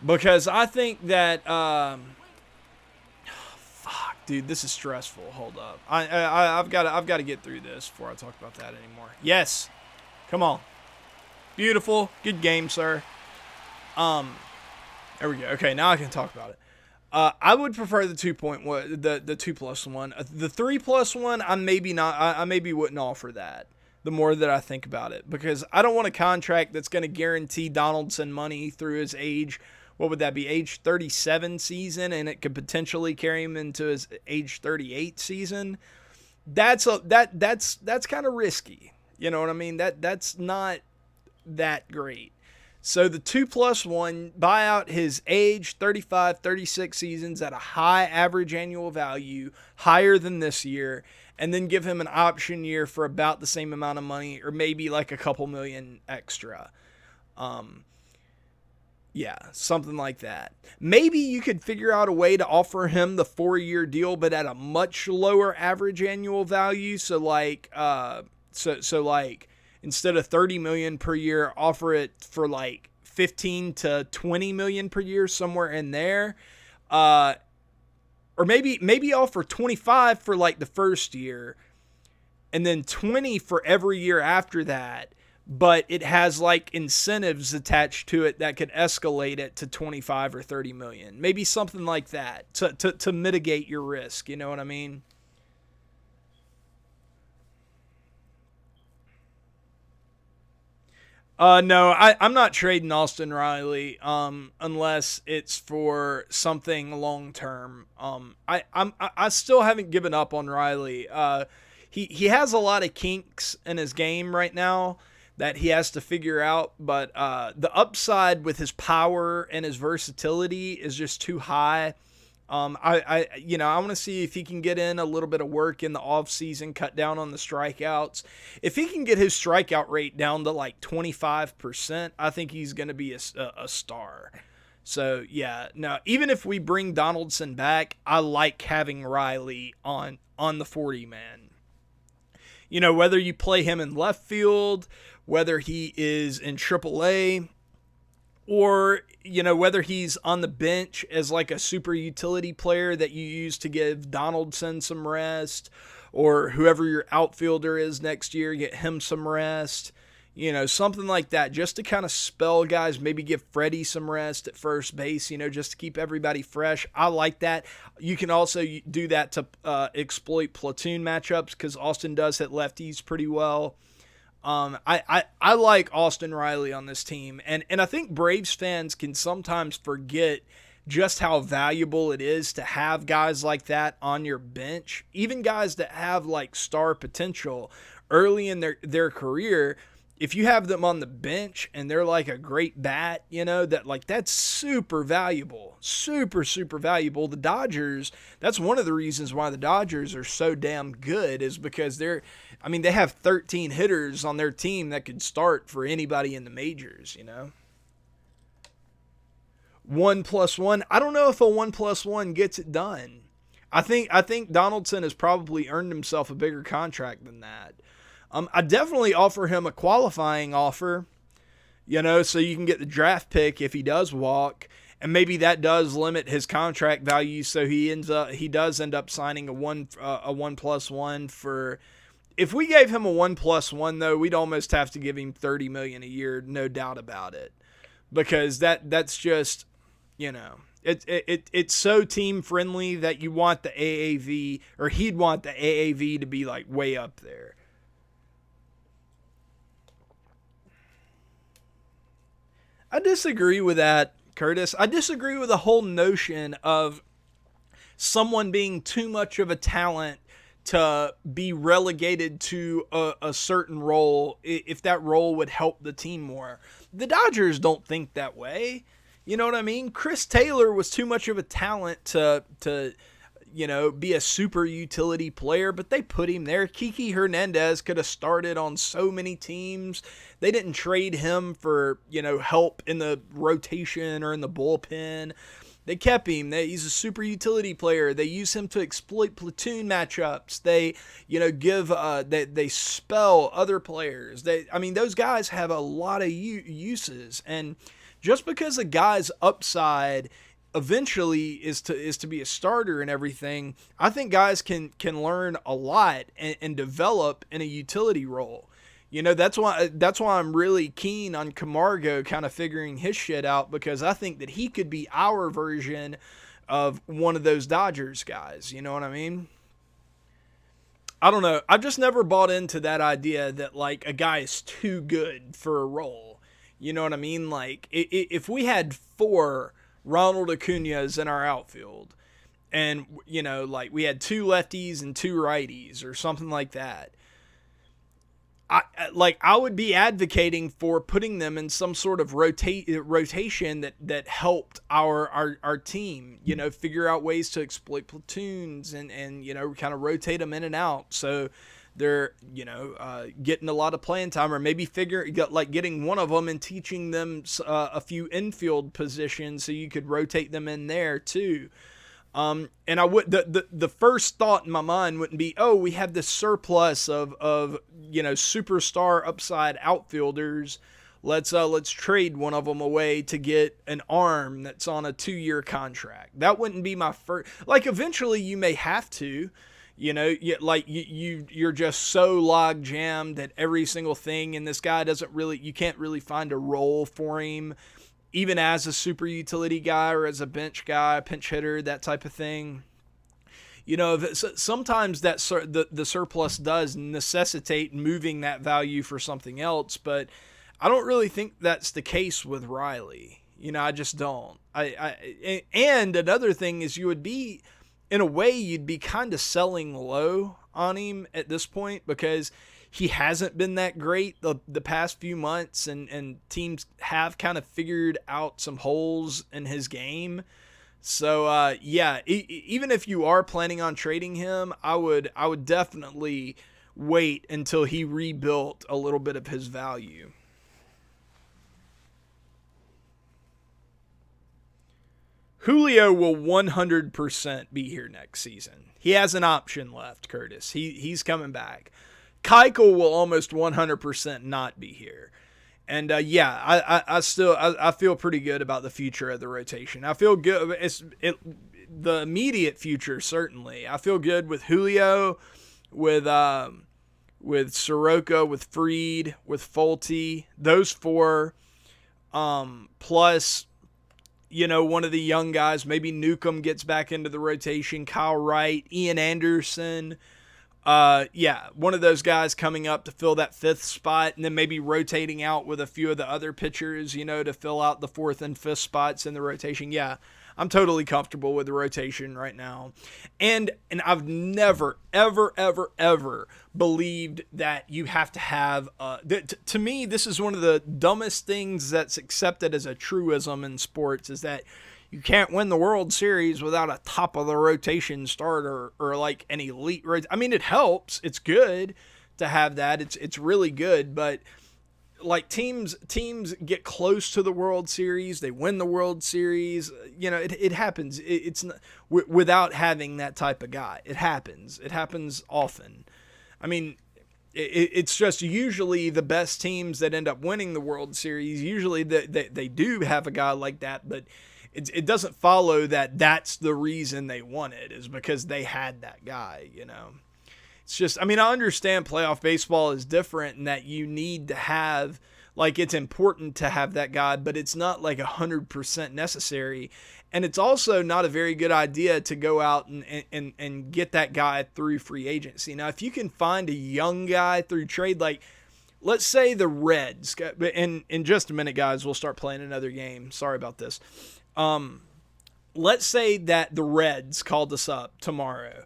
because I think that fuck, dude, this is stressful. Hold up, I've got to get through this before I talk about that anymore. Yes, come on, beautiful, good game, sir. There we go. Okay, now I can talk about it. I would prefer the 2.1, the 2+1. The 3+1, I maybe wouldn't offer that. The more that I think about it, because I don't want a contract that's going to guarantee Donaldson money through his age. What would that be? Age 37 season, and it could potentially carry him into his age 38 season. That's kind of risky. You know what I mean? That's not that great. So the 2+1, buy out his age 35, 36 seasons at a high average annual value, higher than this year, and then give him an option year for about the same amount of money, or maybe like a couple million extra. Yeah, something like that. Maybe you could figure out a way to offer him the 4-year deal, but at a much lower average annual value. So like, like instead of 30 million per year, offer it for like 15 to 20 million per year, somewhere in there. Or maybe offer 25 for like the first year, and then 20 for every year after that. But it has like incentives attached to it that could escalate it to 25 or 30 million. Maybe something like that to mitigate your risk. You know what I mean? No, I'm not trading Austin Riley unless it's for something long term. I still haven't given up on Riley. He has a lot of kinks in his game right now that he has to figure out, but the upside with his power and his versatility is just too high. I want to see if he can get in a little bit of work in the off season, cut down on the strikeouts. If he can get his strikeout rate down to like 25%, I think he's going to be a star. So yeah, now even if we bring Donaldson back, I like having Riley on the 40 man. You know, whether you play him in left field, whether he is in AAA, or, you know, whether he's on the bench as like a super utility player that you use to give Donaldson some rest, or whoever your outfielder is next year, get him some rest. Something like that, just to kind of spell guys, maybe give Freddie some rest at first base, just to keep everybody fresh. I like that. You can also do that to exploit platoon matchups, because Austin does hit lefties pretty well. I like Austin Riley on this team, and I think Braves fans can sometimes forget just how valuable it is to have guys like that on your bench, even guys that have like star potential early in their career. If you have them on the bench and they're like a great bat, that's super valuable, super, super valuable. The Dodgers, that's one of the reasons why the Dodgers are so damn good, is because they have 13 hitters on their team that could start for anybody in the majors, 1+1. I don't know if a 1+1 gets it done. I think Donaldson has probably earned himself a bigger contract than that. I definitely offer him a qualifying offer, so you can get the draft pick if he does walk, and maybe that does limit his contract value, so he does end up signing a 1+1 for. If we gave him a 1+1 though, we'd almost have to give him $30 million a year, no doubt about it, because that's just, it's so team friendly that you want the AAV, or he'd want the AAV to be like way up there. I disagree with that, Curtis. I disagree with the whole notion of someone being too much of a talent to be relegated to a certain role if that role would help the team more. The Dodgers don't think that way. You know what I mean? Chris Taylor was too much of a talent to be a super utility player, but they put him there. Kiki Hernandez could have started on so many teams. They didn't trade him for, help in the rotation or in the bullpen. They kept him. He's a super utility player. They use him to exploit platoon matchups. They, they spell other players. Those guys have a lot of uses. And just because a guy's upside eventually is to be a starter and everything, I think guys can learn a lot and develop in a utility role. That's why I'm really keen on Camargo kind of figuring his shit out, because I think that he could be our version of one of those Dodgers guys. You know what I mean? I don't know. I've just never bought into that idea that like a guy is too good for a role. You know what I mean? Like if we had 4 Ronald Acuñas in our outfield, and we had 2 lefties and 2 righties or something like that, I would be advocating for putting them in some sort of rotation that helped our team, figure out ways to exploit platoons and kind of rotate them in and out, so they're getting a lot of playing time, or maybe getting one of them and teaching them a few infield positions so you could rotate them in there too. And I would the first thought in my mind wouldn't be, oh, we have this surplus of superstar upside outfielders. Let's trade one of them away to get an arm that's on a 2-year contract. That wouldn't be my first. Like eventually you may have to. You're just so log jammed at every single thing, and this guy you can't really find a role for him, even as a super utility guy or as a bench guy, pinch hitter, that type of thing. Sometimes the surplus does necessitate moving that value for something else, but I don't really think that's the case with Riley. I just don't. And another thing is in a way, you'd be kind of selling low on him at this point, because he hasn't been that great the past few months, and teams have kind of figured out some holes in his game. So, even if you are planning on trading him, I would definitely wait until he rebuilt a little bit of his value. Julio will 100% be here next season. He has an option left, Curtis. He's coming back. Keuchel will almost 100% not be here. And I feel pretty good about the future of the rotation. I feel good. The immediate future, certainly. I feel good with Julio, with with Soroka, with Fried, with Fulte, those four, plus, one of the young guys, maybe Newcomb gets back into the rotation, Kyle Wright, Ian Anderson. One of those guys coming up to fill that fifth spot, and then maybe rotating out with a few of the other pitchers, to fill out the fourth and fifth spots in the rotation. Yeah, I'm totally comfortable with the rotation right now. And I've never, ever, ever, ever believed that you have to have, to me, this is one of the dumbest things that's accepted as a truism in sports, is that you can't win the World Series without a top of the rotation starter or like an elite. I mean, it helps. It's good to have that. It's really good, but like teams get close to the World Series, they win the World Series. It happens. It's not, without having that type of guy. It happens. It happens often. I mean, it's just usually the best teams that end up winning the World Series. Usually they do have a guy like that, but it doesn't follow that that's the reason they won it, is because they had that guy, It's just, I understand playoff baseball is different in that you need to have, like, it's important to have that guy, but it's not like 100% necessary. And it's also not a very good idea to go out and get that guy through free agency. Now, if you can find a young guy through trade, like, let's say the Reds, and in just a minute, guys, we'll start playing another game. Sorry about this. Let's say that the Reds called us up tomorrow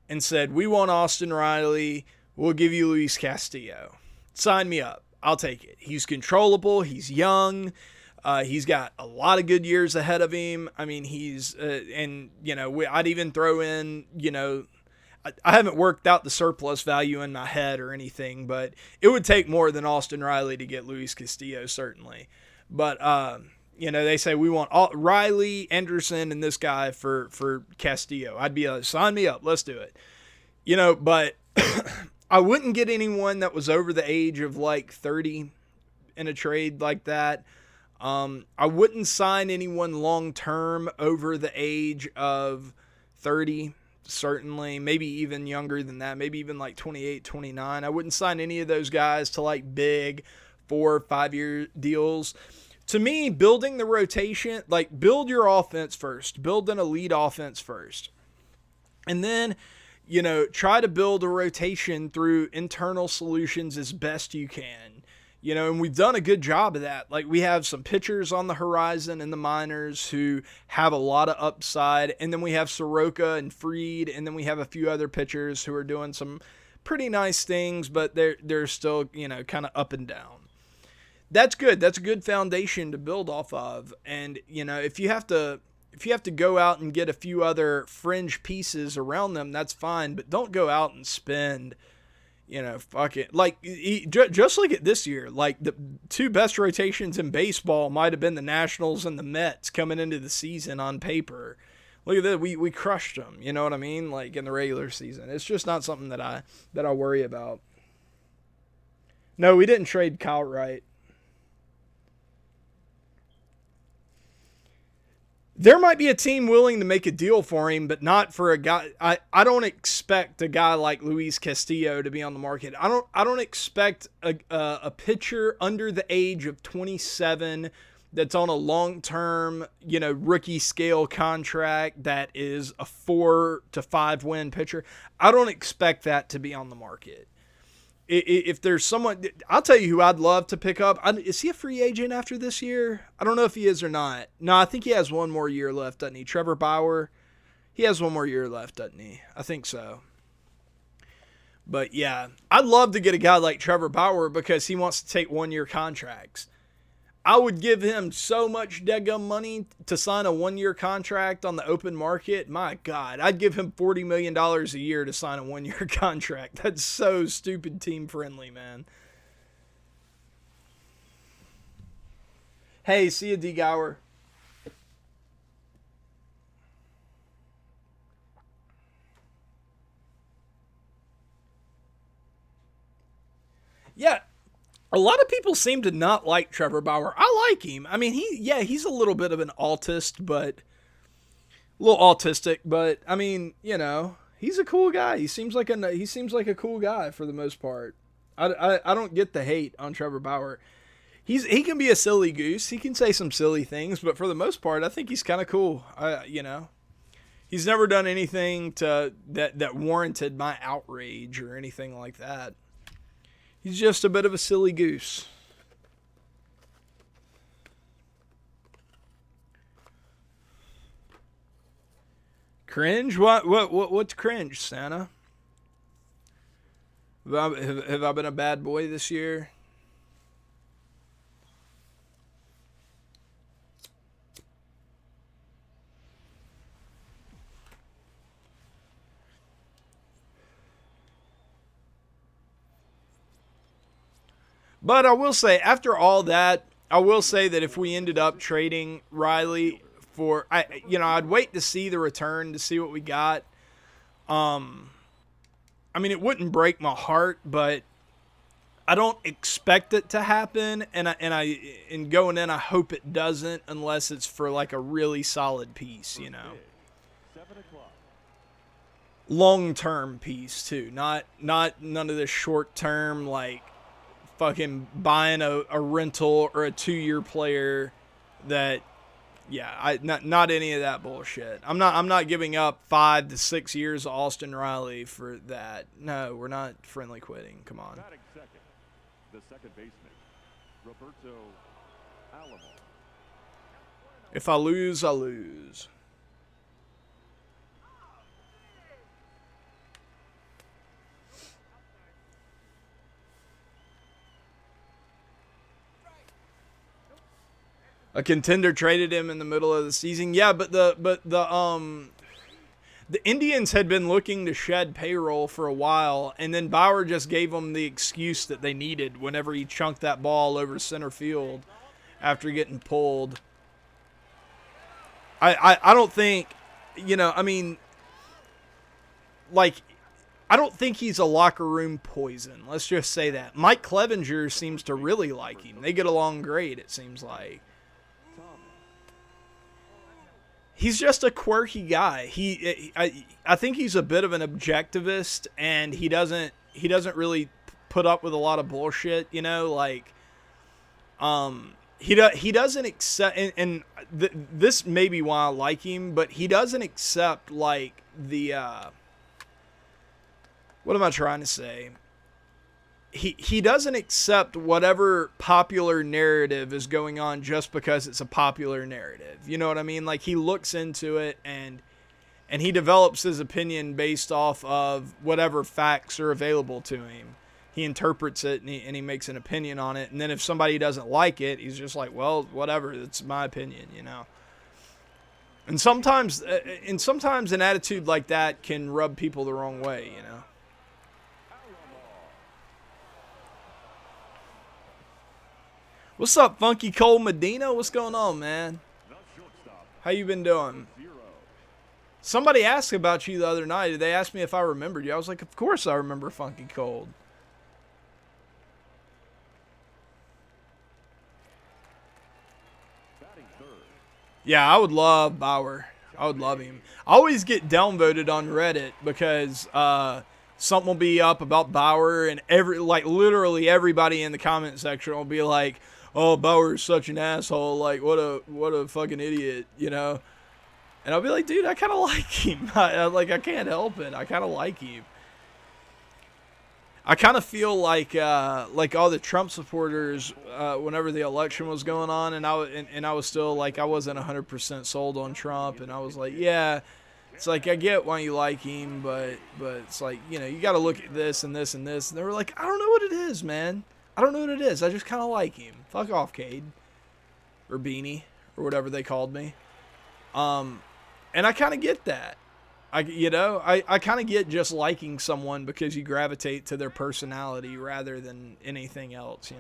and said, we want Austin Riley, we'll give you Luis Castillo. Sign me up. I'll take it. He's controllable. He's young. He's got a lot of good years ahead of him. I mean, I'd even throw in, I haven't worked out the surplus value in my head or anything, but it would take more than Austin Riley to get Luis Castillo, certainly. But, they say we want Riley, Anderson, and this guy for Castillo. I'd be like, sign me up. Let's do it. But I wouldn't get anyone that was over the age of like 30 in a trade like that. I wouldn't sign anyone long-term over the age of 30, certainly. Maybe even younger than that. Maybe even like 28, 29. I wouldn't sign any of those guys to like big 4 or 5 year deals. To me, building the rotation, like, build your offense first. Build an elite offense first. And then, try to build a rotation through internal solutions as best you can. And we've done a good job of that. Like, we have some pitchers on the horizon in the minors who have a lot of upside. And then we have Soroka and Fried. And then we have a few other pitchers who are doing some pretty nice things, but they're still, kind of up and down. That's good. That's a good foundation to build off of. And, if you have to go out and get a few other fringe pieces around them, that's fine. But don't go out and spend, fuck it. Like, just look at this year. Like, the two best rotations in baseball might have been the Nationals and the Mets coming into the season on paper. Look at that. We crushed them. You know what I mean? Like, in the regular season. It's just not something that I worry about. No, we didn't trade Kyle Wright. There might be a team willing to make a deal for him, but not for a guy. I don't expect a guy like Luis Castillo to be on the market. I don't expect a pitcher under the age of 27 that's on a long-term, rookie scale contract that is a 4 to 5 win pitcher. I don't expect that to be on the market. If there's someone, I'll tell you who I'd love to pick up. Is he a free agent after this year? I don't know if he is or not. No, I think he has one more year left, doesn't he? Trevor Bauer, he has one more year left, doesn't he? I think so. But yeah, I'd love to get a guy like Trevor Bauer because he wants to take 1-year contracts. I would give him so much daggum money to sign a 1-year contract on the open market. My God, I'd give him $40 million a year to sign a 1-year contract. That's so stupid team friendly, man. Hey, see you, D. Gower. Yeah. A lot of people seem to not like Trevor Bauer. I like him. I mean, he's a little bit of an autist, but a little autistic, but I mean, he's a cool guy. He seems like a cool guy for the most part. I don't get the hate on Trevor Bauer. He can be a silly goose. He can say some silly things, but for the most part, I think he's kind of cool. He's never done anything that warranted my outrage or anything like that. He's just a bit of a silly goose. Cringe? What's cringe, Santa? Have I been a bad boy this year? But I will say, after all that, I will say that if we ended up trading Riley for, I'd wait to see the return to see what we got. I mean, it wouldn't break my heart, but I don't expect it to happen, and going in, I hope it doesn't, unless it's for like a really solid piece, you know. 7 o'clock. Long-term piece too, not none of this short-term like fucking buying a rental or a 2-year player that. Yeah, not any of that bullshit. I'm not giving up 5 to 6 years of Austin Riley for that. No, we're not friendly quitting. Come on. Batting second, the second baseman, Roberto Alamo. If I lose, I lose. A contender traded him in the middle of the season. Yeah, but the Indians had been looking to shed payroll for a while, and then Bauer just gave them the excuse that they needed whenever he chunked that ball over center field after getting pulled. I don't think, I mean, like, I don't think he's a locker room poison. Let's just say that. Mike Clevenger seems to really like him. They get along great, it seems like. He's just a quirky guy. I think he's a bit of an objectivist, and he doesn't really put up with a lot of bullshit. He doesn't accept, and this may be why I like him, but he doesn't accept like the what am I trying to say? He doesn't accept whatever popular narrative is going on just because it's a popular narrative. You know what I mean? Like, he looks into it and he develops his opinion based off of whatever facts are available to him. He interprets it and he makes an opinion on it. And then if somebody doesn't like it, he's just like, well, whatever, it's my opinion, And sometimes an attitude like that can rub people the wrong way, What's up, Funky Cole Medina? What's going on, man? How you been doing? Somebody asked about you the other night. They asked me if I remembered you. I was like, of course I remember Funky Cold. Yeah, I would love Bauer. I would love him. I always get downvoted on Reddit because something will be up about Bauer, and literally everybody in the comment section will be like, "Oh, Bauer's such an asshole. Like, what a fucking idiot," And I'll be like, dude, I kind of like him. I can't help it. I kind of like him. I kind of feel like all the Trump supporters, whenever the election was going on, and I was still like, I wasn't 100% sold on Trump, and I was like, yeah, it's like, I get why you like him, but it's like, you got to look at this and this and this. And they were like, I don't know what it is, man. I don't know what it is. I just kind of like him. Fuck off, Cade. Or Beanie. Or whatever they called me. And I kind of get that. I kind of get just liking someone because you gravitate to their personality rather than anything else,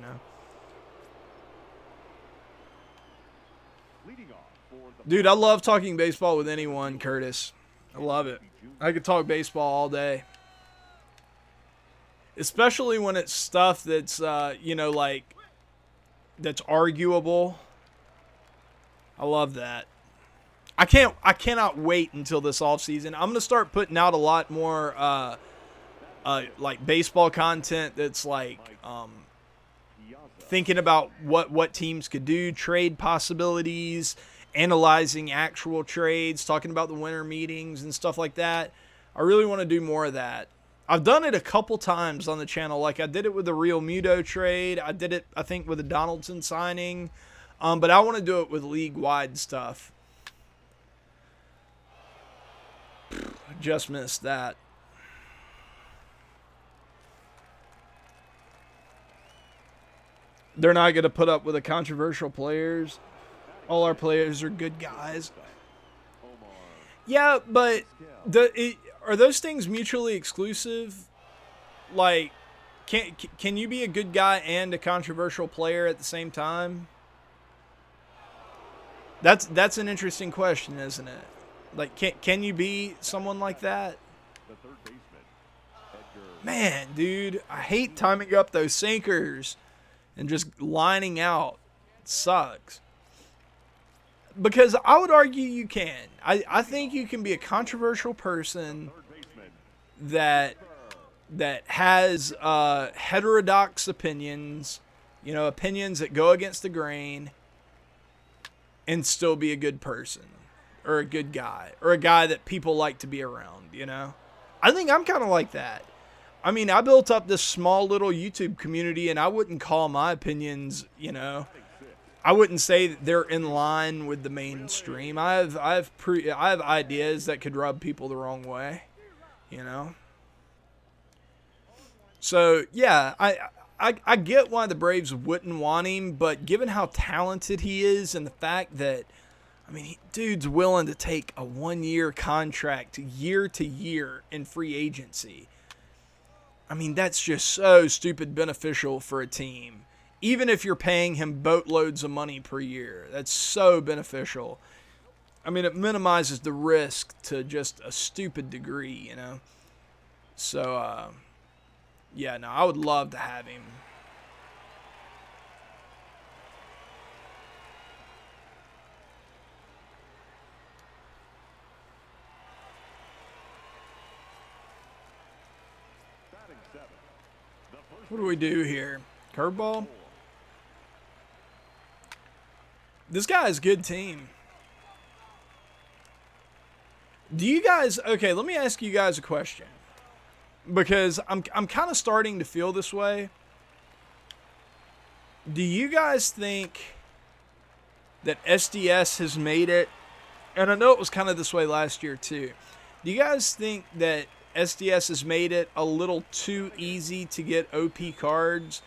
Dude, I love talking baseball with anyone, Curtis. I love it. I could talk baseball all day. Especially when it's stuff that's, that's arguable. I love that. I cannot wait until this offseason. I'm going to start putting out a lot more like baseball content that's like thinking about what teams could do, trade possibilities, analyzing actual trades, talking about the winter meetings and stuff like that. I really want to do more of that. I've done it a couple times on the channel. Like I did it with the Real Muto trade. I did it, I think, with the Donaldson signing. But I want to do it with league-wide stuff. Just missed that. They're not going to put up with the controversial players. All our players are good guys. Yeah, but are those things mutually exclusive? Like, can you be a good guy and a controversial player at the same time? That's an interesting question, isn't it? Like, can you be someone like that? Man, dude, I hate timing up those sinkers and just lining out. It sucks. Because I would argue you can. I think you can be a controversial person that has heterodox opinions, you know, opinions that go against the grain, and still be a good person or a good guy or a guy that people like to be around, you know? I think I'm kind of like that. I mean, I built up this small little YouTube community, and I wouldn't call my opinions, you know, I wouldn't say that they're in line with the mainstream. I have ideas that could rub people the wrong way, you know. So yeah, I get why the Braves wouldn't want him, but given how talented he is and the fact that, I mean, dude's willing to take a 1-year contract year to year in free agency. I mean, that's just so stupid beneficial for a team. Even if you're paying him boatloads of money per year, that's so beneficial. I mean, it minimizes the risk to just a stupid degree, you know. So, yeah, no, I would love to have him. What do we do here? Curveball? This guy is a good team. Do you guys... Okay, let me ask you guys a question. Because I'm kind of starting to feel this way. Do you guys think that SDS has made it... And I know it was kind of this way last year too. Do you guys think that SDS has made it a little too easy to get OP cards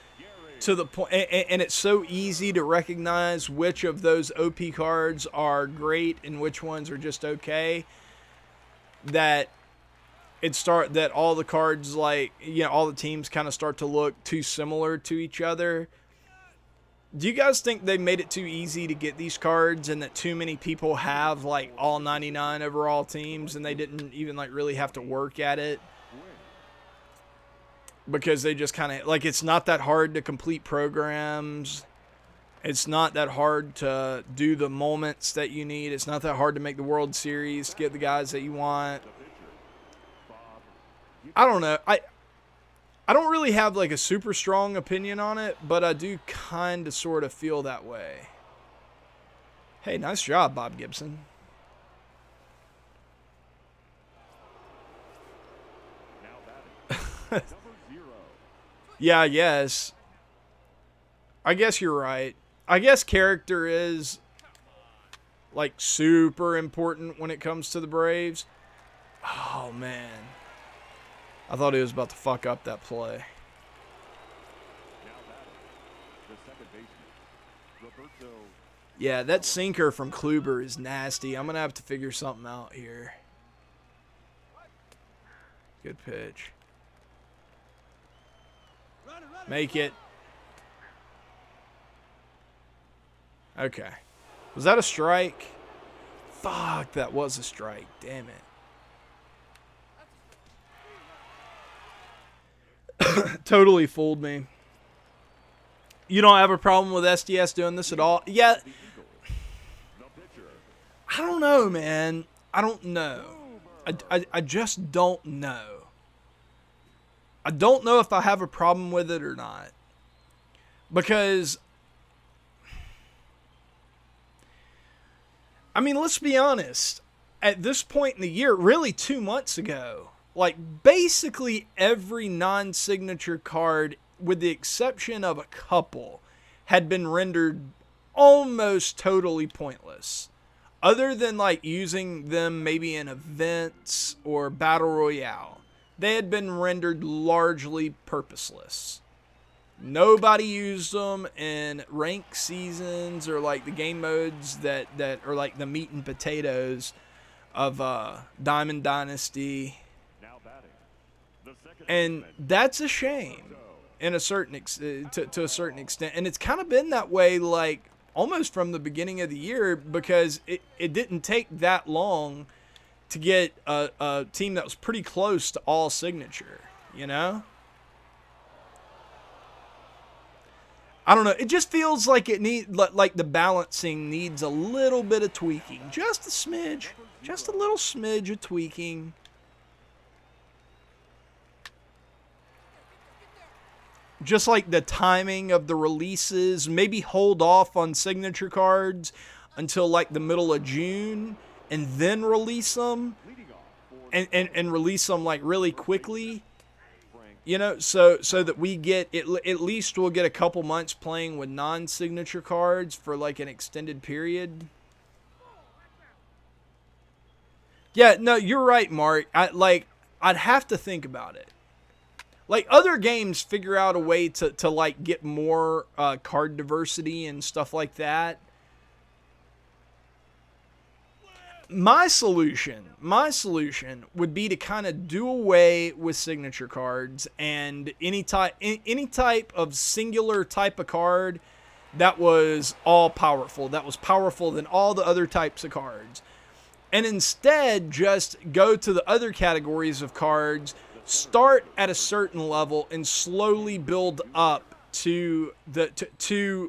to the point, and it's so easy to recognize which of those OP cards are great and which ones are just okay, that all the cards, like, you know, all the teams kind of start to look too similar to each other? Do you guys think they made it too easy to get these cards, and that too many people have like all 99 overall teams and they didn't even like really have to work at it? Because they just kind of, like, it's not that hard to complete programs. It's not that hard to do the moments that you need. It's not that hard to make the World Series to get the guys that you want. I don't know. I don't really have like a super strong opinion on it, but I do kind of sort of feel that way. Hey, nice job, Bob Gibson. Yeah, yes. I guess you're right. I guess character is like super important when it comes to the Braves. Oh, man. I thought he was about to fuck up that play. Yeah, that sinker from Kluber is nasty. I'm going to have to figure something out here. Good pitch. Make it. Okay. Was that a strike? Fuck, that was a strike. Damn it. Totally fooled me. You don't have a problem with SDS doing this at all? Yeah. I don't know, man. I don't know. I just don't know. I don't know if I have a problem with it or not. Because, I mean, let's be honest. At this point in the year, really 2 months ago, like basically every non-signature card, with the exception of a couple, had been rendered almost totally pointless. Other than like using them maybe in events or battle royale, they had been rendered largely purposeless. Nobody used them in ranked seasons or like the game modes that are like the meat and potatoes of Diamond Dynasty. And that's a shame in a certain to a certain extent. And it's kind of been that way like almost from the beginning of the year, because it didn't take that long to get a team that was pretty close to all signature, you know? I don't know. It just feels like like the balancing needs a little bit of tweaking. Just a smidge. Just a little smidge of tweaking. Just like the timing of the releases. Maybe hold off on signature cards until like the middle of June and then release them. And release them like really quickly. You know, so that we get, at least we'll get a couple months playing with non-signature cards for like an extended period. Yeah, no, you're right, Mark. I'd have to think about it. Like other games figure out a way to like get more card diversity and stuff like that. My solution would be to kind of do away with signature cards and any type of singular type of card that was all powerful, that was powerful than all the other types of cards. And instead just go to the other categories of cards, start at a certain level and slowly build up to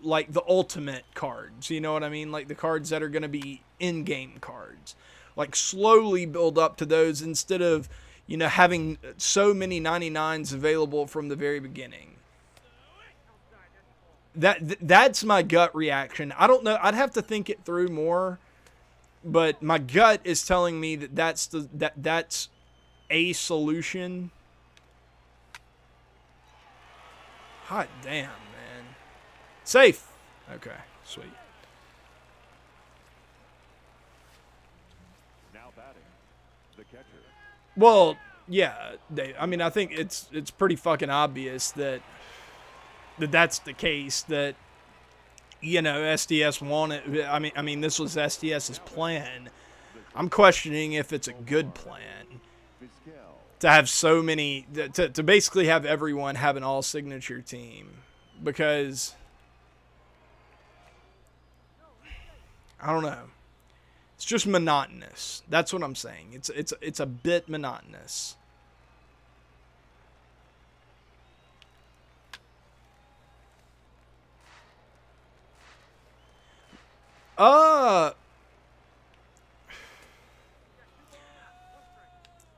like the ultimate cards. You know what I mean? Like the cards that are going to be in-game cards. Like slowly build up to those instead of, you know, having so many 99s available from the very beginning. That's my gut reaction. I don't know. I'd have to think it through more, but my gut is telling me that that's a solution. Hot damn, man. Safe. Okay, sweet. Now batting, the catcher. Well, yeah. I mean, I think it's pretty fucking obvious that that's the case. That, you know, SDS wanted. I mean, this was SDS's plan. I'm questioning if it's a good plan to have so many, to basically have everyone have an all signature team, because I don't know. It's just monotonous. That's what I'm saying. It's a bit monotonous.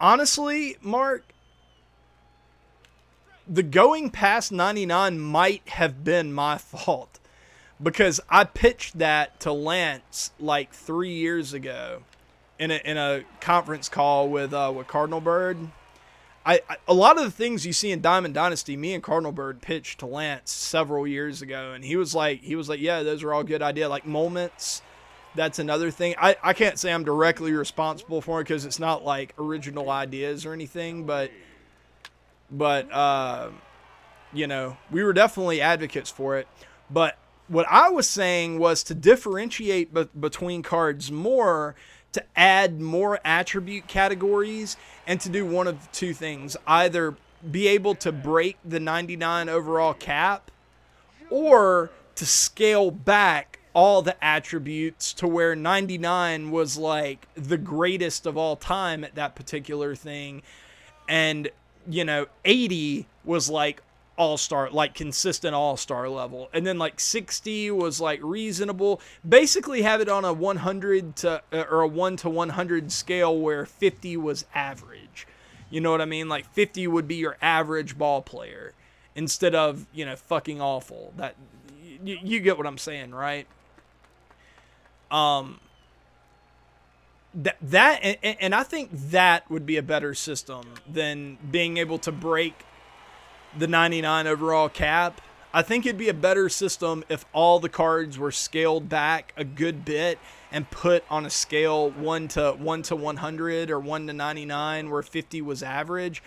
Honestly, Mark, the going past 99 might have been my fault, because I pitched that to Lance like 3 years ago in a conference call with Cardinal Bird. A lot of the things you see in Diamond Dynasty, me and Cardinal Bird pitched to Lance several years ago, and he was like, yeah, those are all good ideas. Like moments. That's another thing. I can't say I'm directly responsible for it because it's not like original ideas or anything, but you know, we were definitely advocates for it. But what I was saying was to differentiate between cards more, to add more attribute categories, and to do one of two things. Either be able to break the 99 overall cap, or to scale back all the attributes to where 99 was like the greatest of all time at that particular thing. And, you know, 80 was like all-star, like consistent all-star level. And then like 60 was like reasonable. Basically have it on a 100 to, or a 1 to 100 scale where 50 was average. You know what I mean? Like 50 would be your average ball player instead of, you know, fucking awful. That you get what I'm saying, right? And I think that would be a better system than being able to break the 99 overall cap. I think it'd be a better system if all the cards were scaled back a good bit and put on a scale 1 to 100 or 1 to 99 where 50 was average.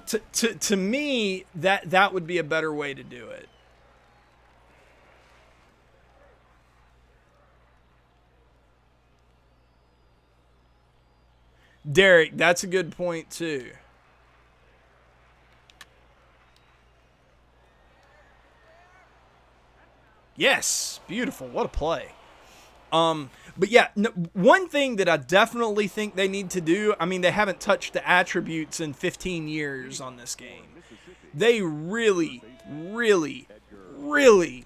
To me, that would be a better way to do it. Derek, that's a good point too. Yes, beautiful. What a play. But yeah, one thing that I definitely think they need to do, I mean, they haven't touched the attributes in 15 years on this game. They really, really, really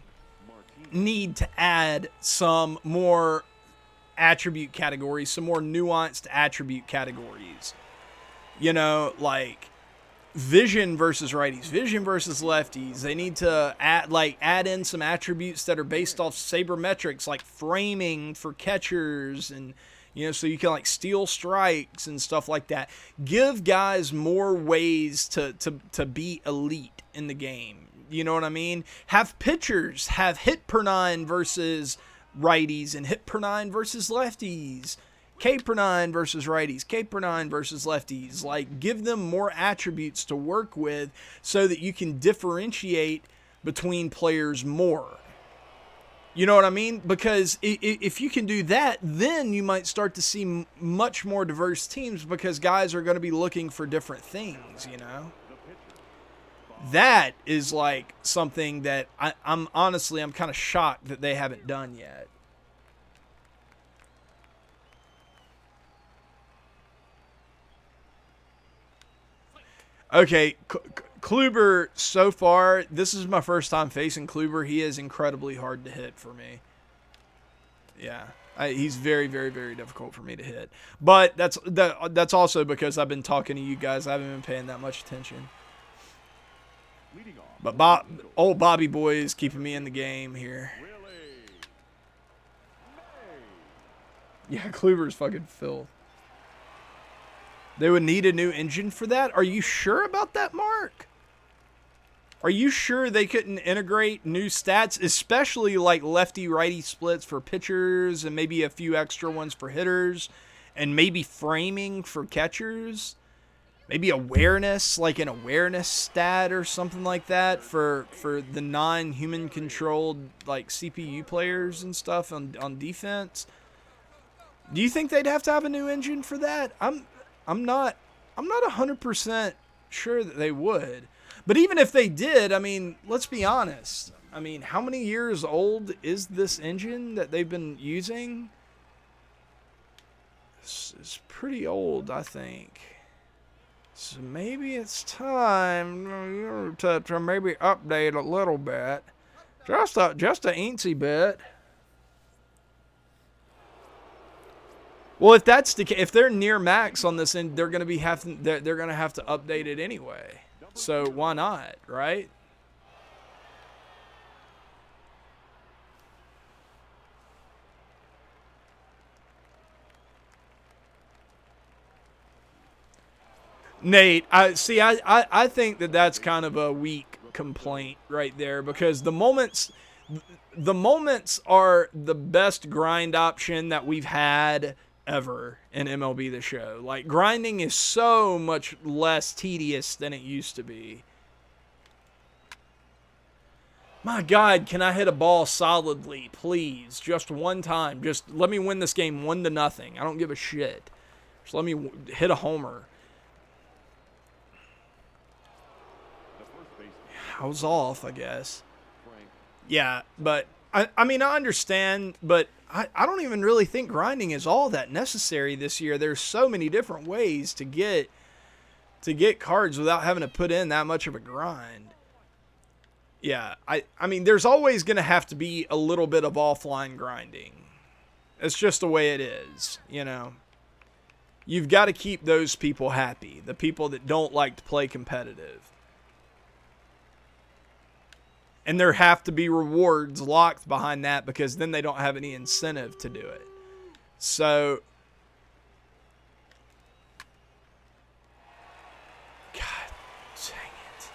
need to add some more attribute categories, some more nuanced attribute categories. You know, like vision versus righties, vision versus lefties. They need to add in some attributes that are based off sabermetrics, like framing for catchers, and you know, so you can like steal strikes and stuff like that. Give guys more ways to be elite in the game. You know what I mean? Have pitchers have hit per nine versus righties and hit per nine versus lefties. K per 9 versus righties, K per 9 versus lefties. Like, give them more attributes to work with so that you can differentiate between players more. You know what I mean? Because if you can do that, then you might start to see much more diverse teams because guys are going to be looking for different things, you know? That is like something that I'm kind of shocked that they haven't done yet. Okay, Kluber, so far, this is my first time facing Kluber. He is incredibly hard to hit for me. Yeah, he's very, very, very difficult for me to hit. But that's also because I've been talking to you guys. I haven't been paying that much attention. But old Bobby Boy is keeping me in the game here. Yeah, Kluber's fucking filth. They would need a new engine for that? Are you sure about that, Mark? Are you sure they couldn't integrate new stats, especially like lefty-righty splits for pitchers and maybe a few extra ones for hitters and maybe framing for catchers? Maybe awareness, like an awareness stat or something like that for the non-human controlled like CPU players and stuff on defense? Do you think they'd have to have a new engine for that? I'm not 100% sure that they would. But even if they did, I mean, let's be honest. I mean, how many years old is this engine that they've been using? It's pretty old, I think. So maybe it's time to maybe update a little bit. Just a eensy bit. Well, if that's the case, if they're near max on this end, they're going to have to update it anyway. So why not, right? Nate, I think that's kind of a weak complaint right there because the moments are the best grind option that we've had ever in MLB The Show. Like, grinding is so much less tedious than it used to be. My God, can I hit a ball solidly, please? Just one time. Just let me win this game 1-0. I don't give a shit. Just let me hit a homer. I was off, I guess. Yeah, but I mean, I understand, but I don't even really think grinding is all that necessary this year. There's so many different ways to get cards without having to put in that much of a grind. Yeah, I mean, there's always going to have to be a little bit of offline grinding. It's just the way it is, you know. You've got to keep those people happy. The people that don't like to play competitive. And there have to be rewards locked behind that because then they don't have any incentive to do it. So, God dang it.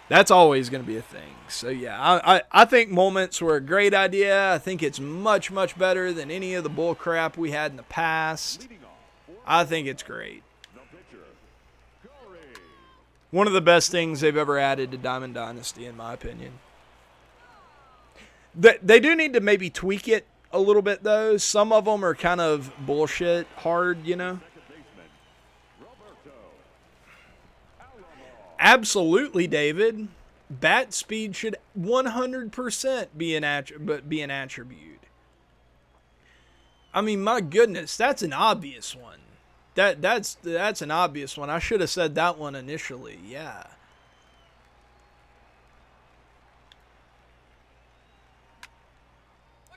That's always going to be a thing. So, yeah, I think moments were a great idea. I think it's much, much better than any of the bull crap we had in the past. I think it's great. One of the best things they've ever added to Diamond Dynasty, in my opinion. They do need to maybe tweak it a little bit, though. Some of them are kind of bullshit hard, you know. Absolutely, David. Bat speed should 100% be an attribute. I mean, my goodness, that's an obvious one. That's an obvious one. I should have said that one initially. Yeah.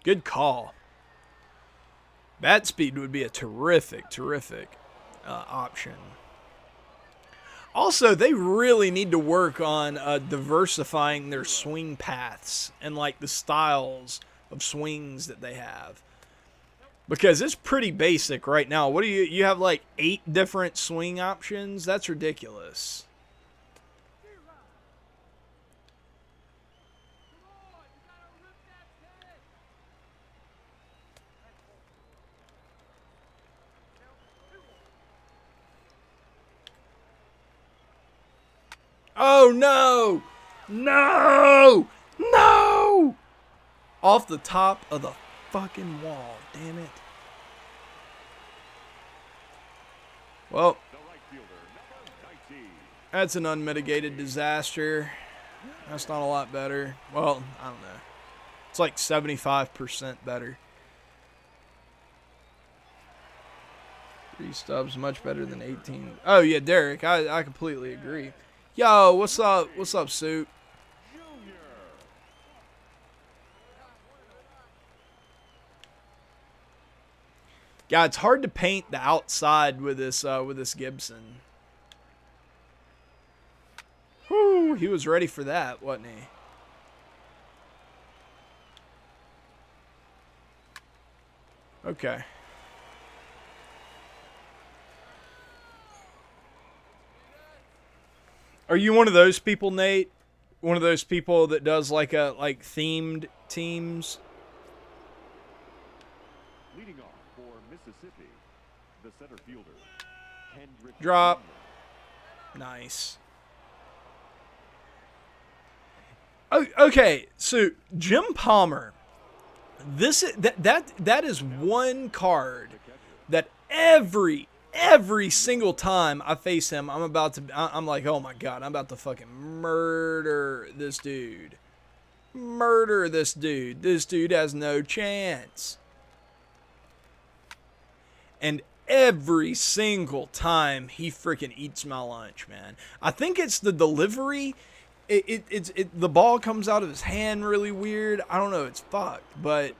Good call. Bat speed would be a terrific option. Also, they really need to work on diversifying their swing paths and like the styles of swings that they have. Because it's pretty basic right now. What do you have like 8 different swing options? That's ridiculous. Oh no! No! No! Off the top of the fucking wall, damn it. Well, that's an unmitigated disaster. That's not a lot better. Well, I don't know. It's like 75% better. 3 stubs, much better than 18. Oh yeah, Derek, I completely agree. Yo, what's up? What's up, Suit? Yeah, it's hard to paint the outside with this Gibson. Whoo, he was ready for that, wasn't he? Okay. Are you one of those people, Nate? One of those people that does like themed teams? Leading off for Mississippi, the center fielder, Ken Griffey Drop. Jr. Nice. Oh, okay, so Jim Palmer. That is one card that every single time I face him, I'm like, oh my God, I'm about to fucking murder this dude. Murder this dude. This dude has no chance. And every single time he freaking eats my lunch, man. I think it's the delivery. The ball comes out of his hand really weird. I don't know. It's fucked, but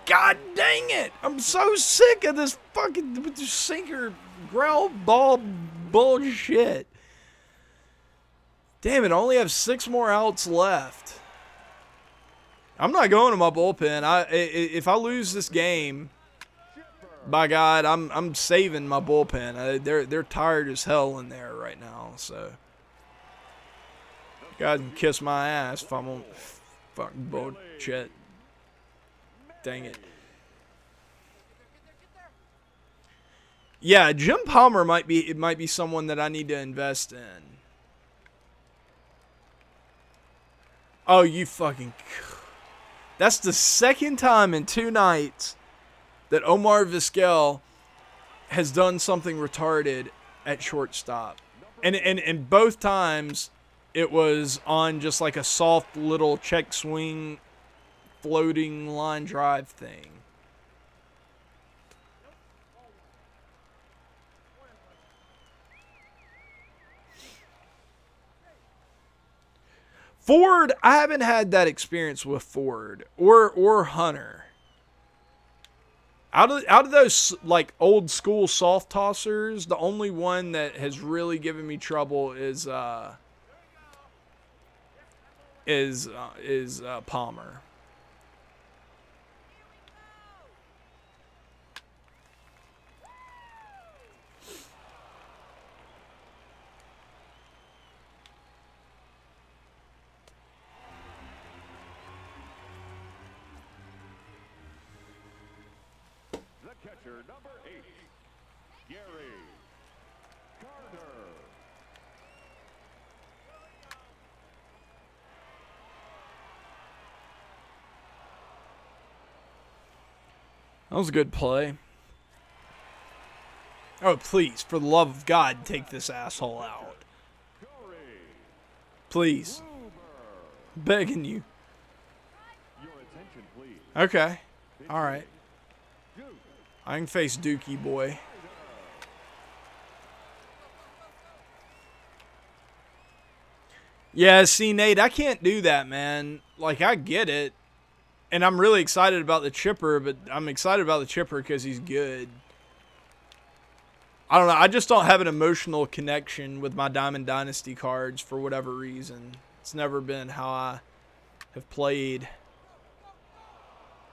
God dang it! I'm so sick of this fucking sinker ground ball bullshit. Damn it! I only have 6 more outs left. I'm not going to my bullpen. If I lose this game, by God, I'm saving my bullpen. They're tired as hell in there right now. So, God can kiss my ass if I'm on fucking bullshit. Dang it. Yeah, Jim Palmer might be someone that I need to invest in. Oh, you fucking. That's the second time in 2 nights that Omar Vizquel has done something retarded at shortstop. And both times it was on just like a soft little check swing floating line drive thing. Ford, I haven't had that experience with Ford or Hunter. Out of those like old school soft tossers, the only one that has really given me trouble is Palmer. Catcher number 8, Gary Carter. That was a good play. Oh, please, for the love of God, take this asshole out. Please. Begging you. Your attention, please. Okay. All right. I can face Dookie boy. Yeah, see, Nate, I can't do that, man. Like, I get it. And I'm really excited about the chipper, but I'm excited about the chipper because he's good. I don't know. I just don't have an emotional connection with my Diamond Dynasty cards for whatever reason. It's never been how I have played.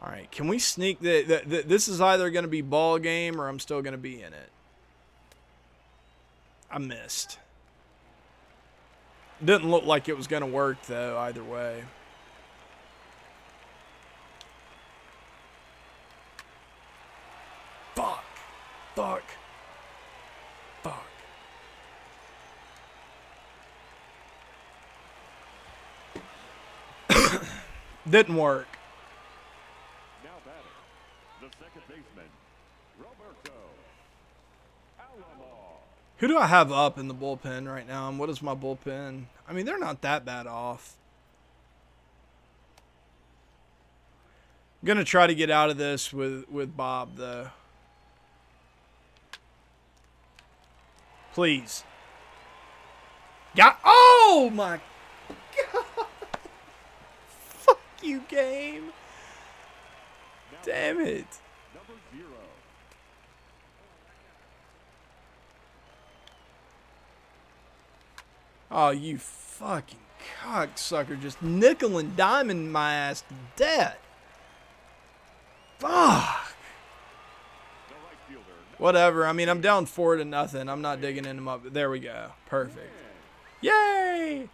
All right, can we sneak this is either going to be ball game or I'm still going to be in it. I missed. Didn't look like it was going to work, though, either way. Fuck. Fuck. Fuck. Didn't work. Now batting, the second baseman, Roberto Alomar. Who do I have up in the bullpen right now? And what is my bullpen? I mean, they're not that bad off. I'm going to try to get out of this with Bob, though. Please. Oh, my God. Fuck you, game. Damn it. Number 0. Oh, you fucking cocksucker. Just nickel and diming my ass to death. Fuck. The right fielder. Whatever. I mean, I'm down 4-0. I'm not digging into my... There we go. Perfect. Yay!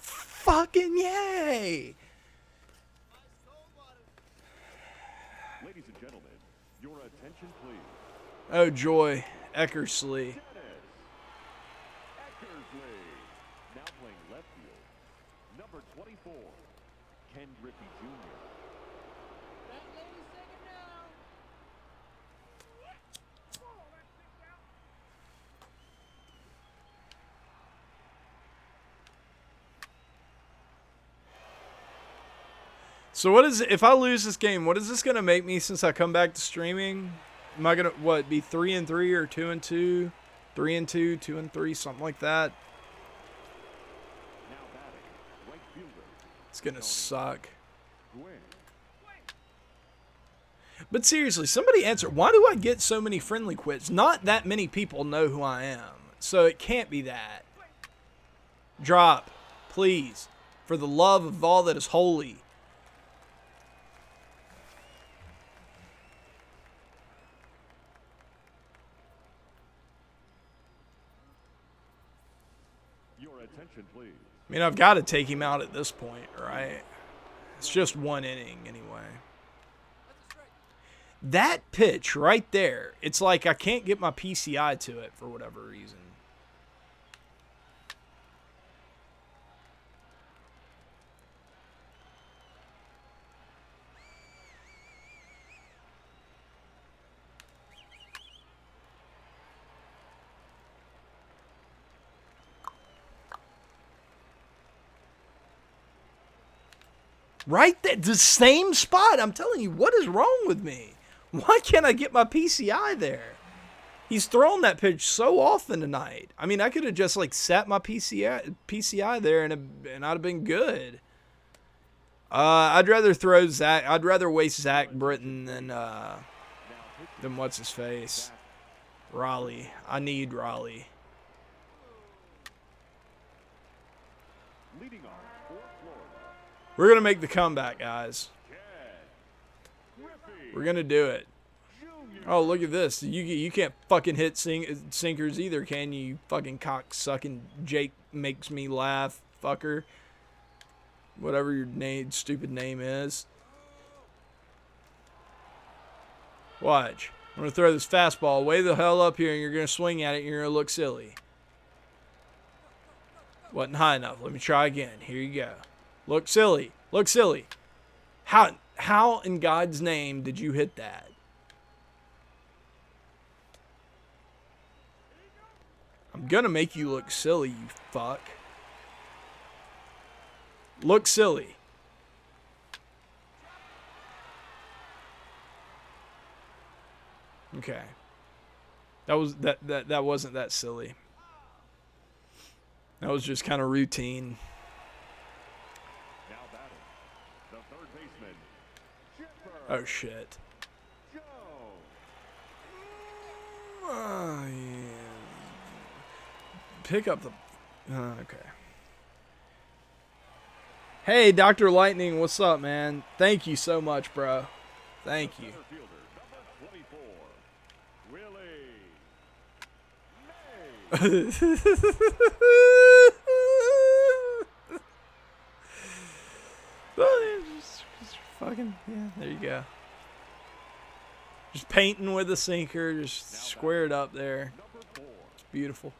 Fucking yay! Ladies and gentlemen, your attention, please. Oh, joy. Eckersley. Eckersley. Now playing left field. Number 24, Ken Griffey Jr. So what is... If I lose this game, what is this going to make me since I come back to streaming? Am I going to, what, be 3-3 or 2-2? 3-2, 2-3, something like that. Now batting, right fielder. It's going to suck. Gwen. But seriously, somebody answer. Why do I get so many friendly quits? Not that many people know who I am. So it can't be that. Drop. Please. For the love of all that is holy. Your attention, please. I mean, I've got to take him out at this point, right? It's just one inning anyway. That pitch right there, it's like I can't get my PCI to it for whatever reason. Right there, the same spot. I'm telling you, what is wrong with me? Why can't I get my PCI there? He's thrown that pitch so often tonight. I mean, I could have just like sat my PCI there and I'd have been good. I'd rather throw Zach. I'd rather waste Zach Britton than what's his face, Raleigh. I need Raleigh. Leading off for Florida, We're gonna make the comeback, guys. Ken Griffey We're gonna do it. Jr. Oh, look at this. You can't fucking hit sinkers either, can you? You fucking cock-sucking Jake makes me laugh, fucker. Whatever your stupid name is. Watch. I'm going to throw this fastball way the hell up here, and you're going to swing at it, and you're going to look silly. Wasn't high enough. Let me try again. Here you go. Look silly. Look silly. How in God's name did you hit that? I'm going to make you look silly, you fuck. Look silly. Okay. That wasn't that silly. That was just kind of routine. Now batting, the third baseman, Oh shit. Joe. Oh, yeah. Pick up the. Okay. Hey, Dr. Lightning, what's up, man? Thank you so much, bro. Thank you. Center fielder, number 24, Willie. Just fucking, yeah, there you go. Just painting with a sinker, just squared up there. Number 4, It's beautiful.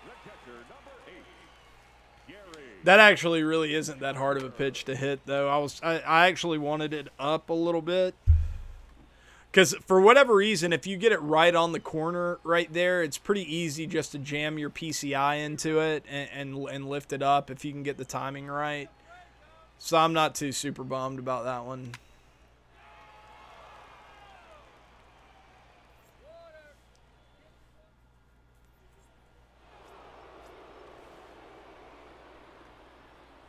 the catcher, number 8, Gary. That actually really isn't that hard of a pitch to hit, though. I actually wanted it up a little bit. Because for whatever reason, if you get it right on the corner right there, it's pretty easy just to jam your PCI into it and lift it up if you can get the timing right. So I'm not too super bummed about that one.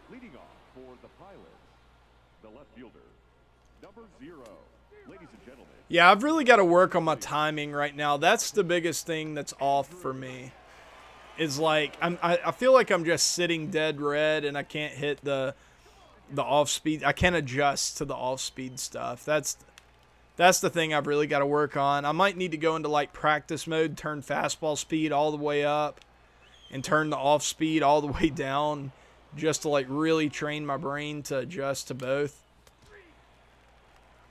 Leading off for the Pilots, the left fielder, number 0. Ladies and gentlemen, Yeah, I've really got to work on my timing right now. That's the biggest thing that's off for me. Is like I feel like I'm just sitting dead red and I can't hit the off speed. I can't adjust to the off speed stuff. That's the thing I've really got to work on. I might need to go into like practice mode, turn fastball speed all the way up and turn the off speed all the way down just to like really train my brain to adjust to both.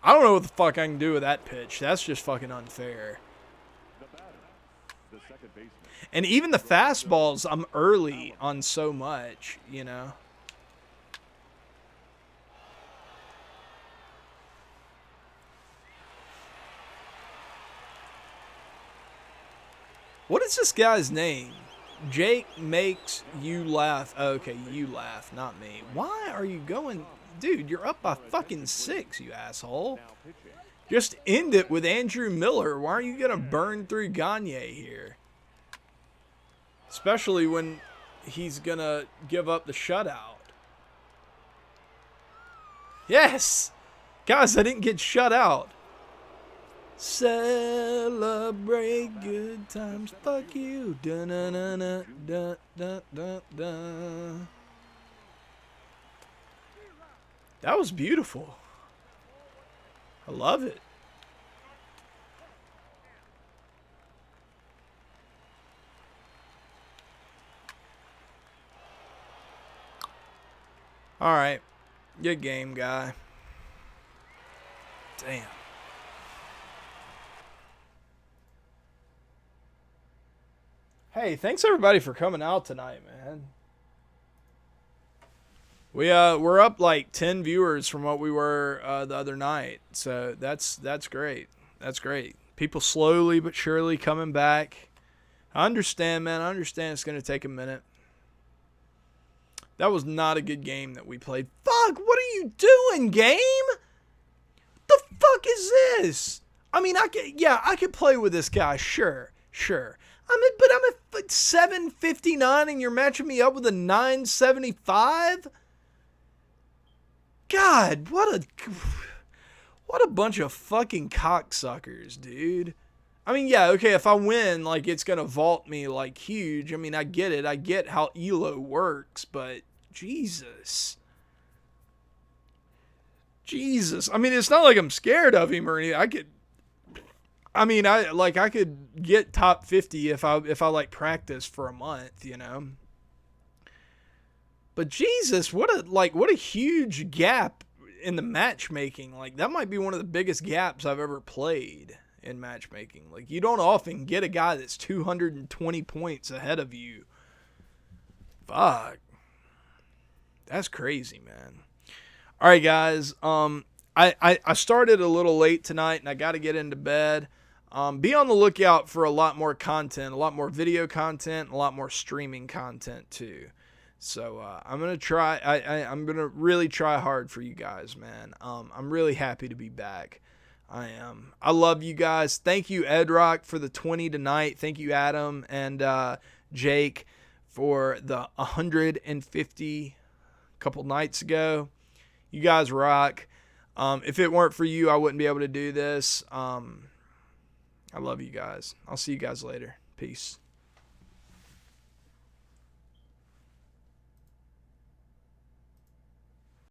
I don't know what the fuck I can do with that pitch. That's just fucking unfair. the batter, the second baseman, And even the fastballs, I'm early on so much, you know. What is this guy's name? Jake makes you laugh. Oh, okay, you laugh, not me. Why are you going... Dude, you're up by fucking 6, you asshole. now pitching, Just end it with Andrew Miller. Why are you going to burn through Gagne here? Especially when he's going to give up the shutout. Yes! Guys, I didn't get shut out. Celebrate good times. Fuck you. Da-na-na-na-da-da-da-da. That was beautiful. I love it. All right. Good game, guy. Damn. Hey, thanks everybody for coming out tonight, man. We're up like 10 viewers from what we were the other night. So that's great. That's great. People slowly but surely coming back. I understand, man. I understand it's going to take a minute. That was not a good game that we played. Fuck, what are you doing, game? The fuck is this? I mean, I could play with this guy, sure. Sure. But I'm at 759 and you're matching me up with a 975? God, what a bunch of fucking cocksuckers, dude. I mean, yeah, okay, if I win, like, it's gonna vault me, like, huge. I mean, I get it. I get how ELO works, but Jesus. Jesus. I mean, it's not like I'm scared of him or anything. I could get top 50 if I like practice for a month, you know. But Jesus, what a huge gap in the matchmaking. Like, that might be one of the biggest gaps I've ever played in matchmaking. Like, you don't often get a guy that's 220 points ahead of you. Fuck. That's crazy, man. All right, guys. I started a little late tonight and I got to get into bed. Be on the lookout for a lot more content, a lot more video content, a lot more streaming content too. So I'm gonna try. I'm gonna really try hard for you guys, man. I'm really happy to be back. I am. I love you guys. Thank you, Ed Rock, for the 20 tonight. Thank you, Adam and Jake, for the 150 a couple nights ago. You guys rock. If it weren't for you, I wouldn't be able to do this. I love you guys. I'll see you guys later. Peace.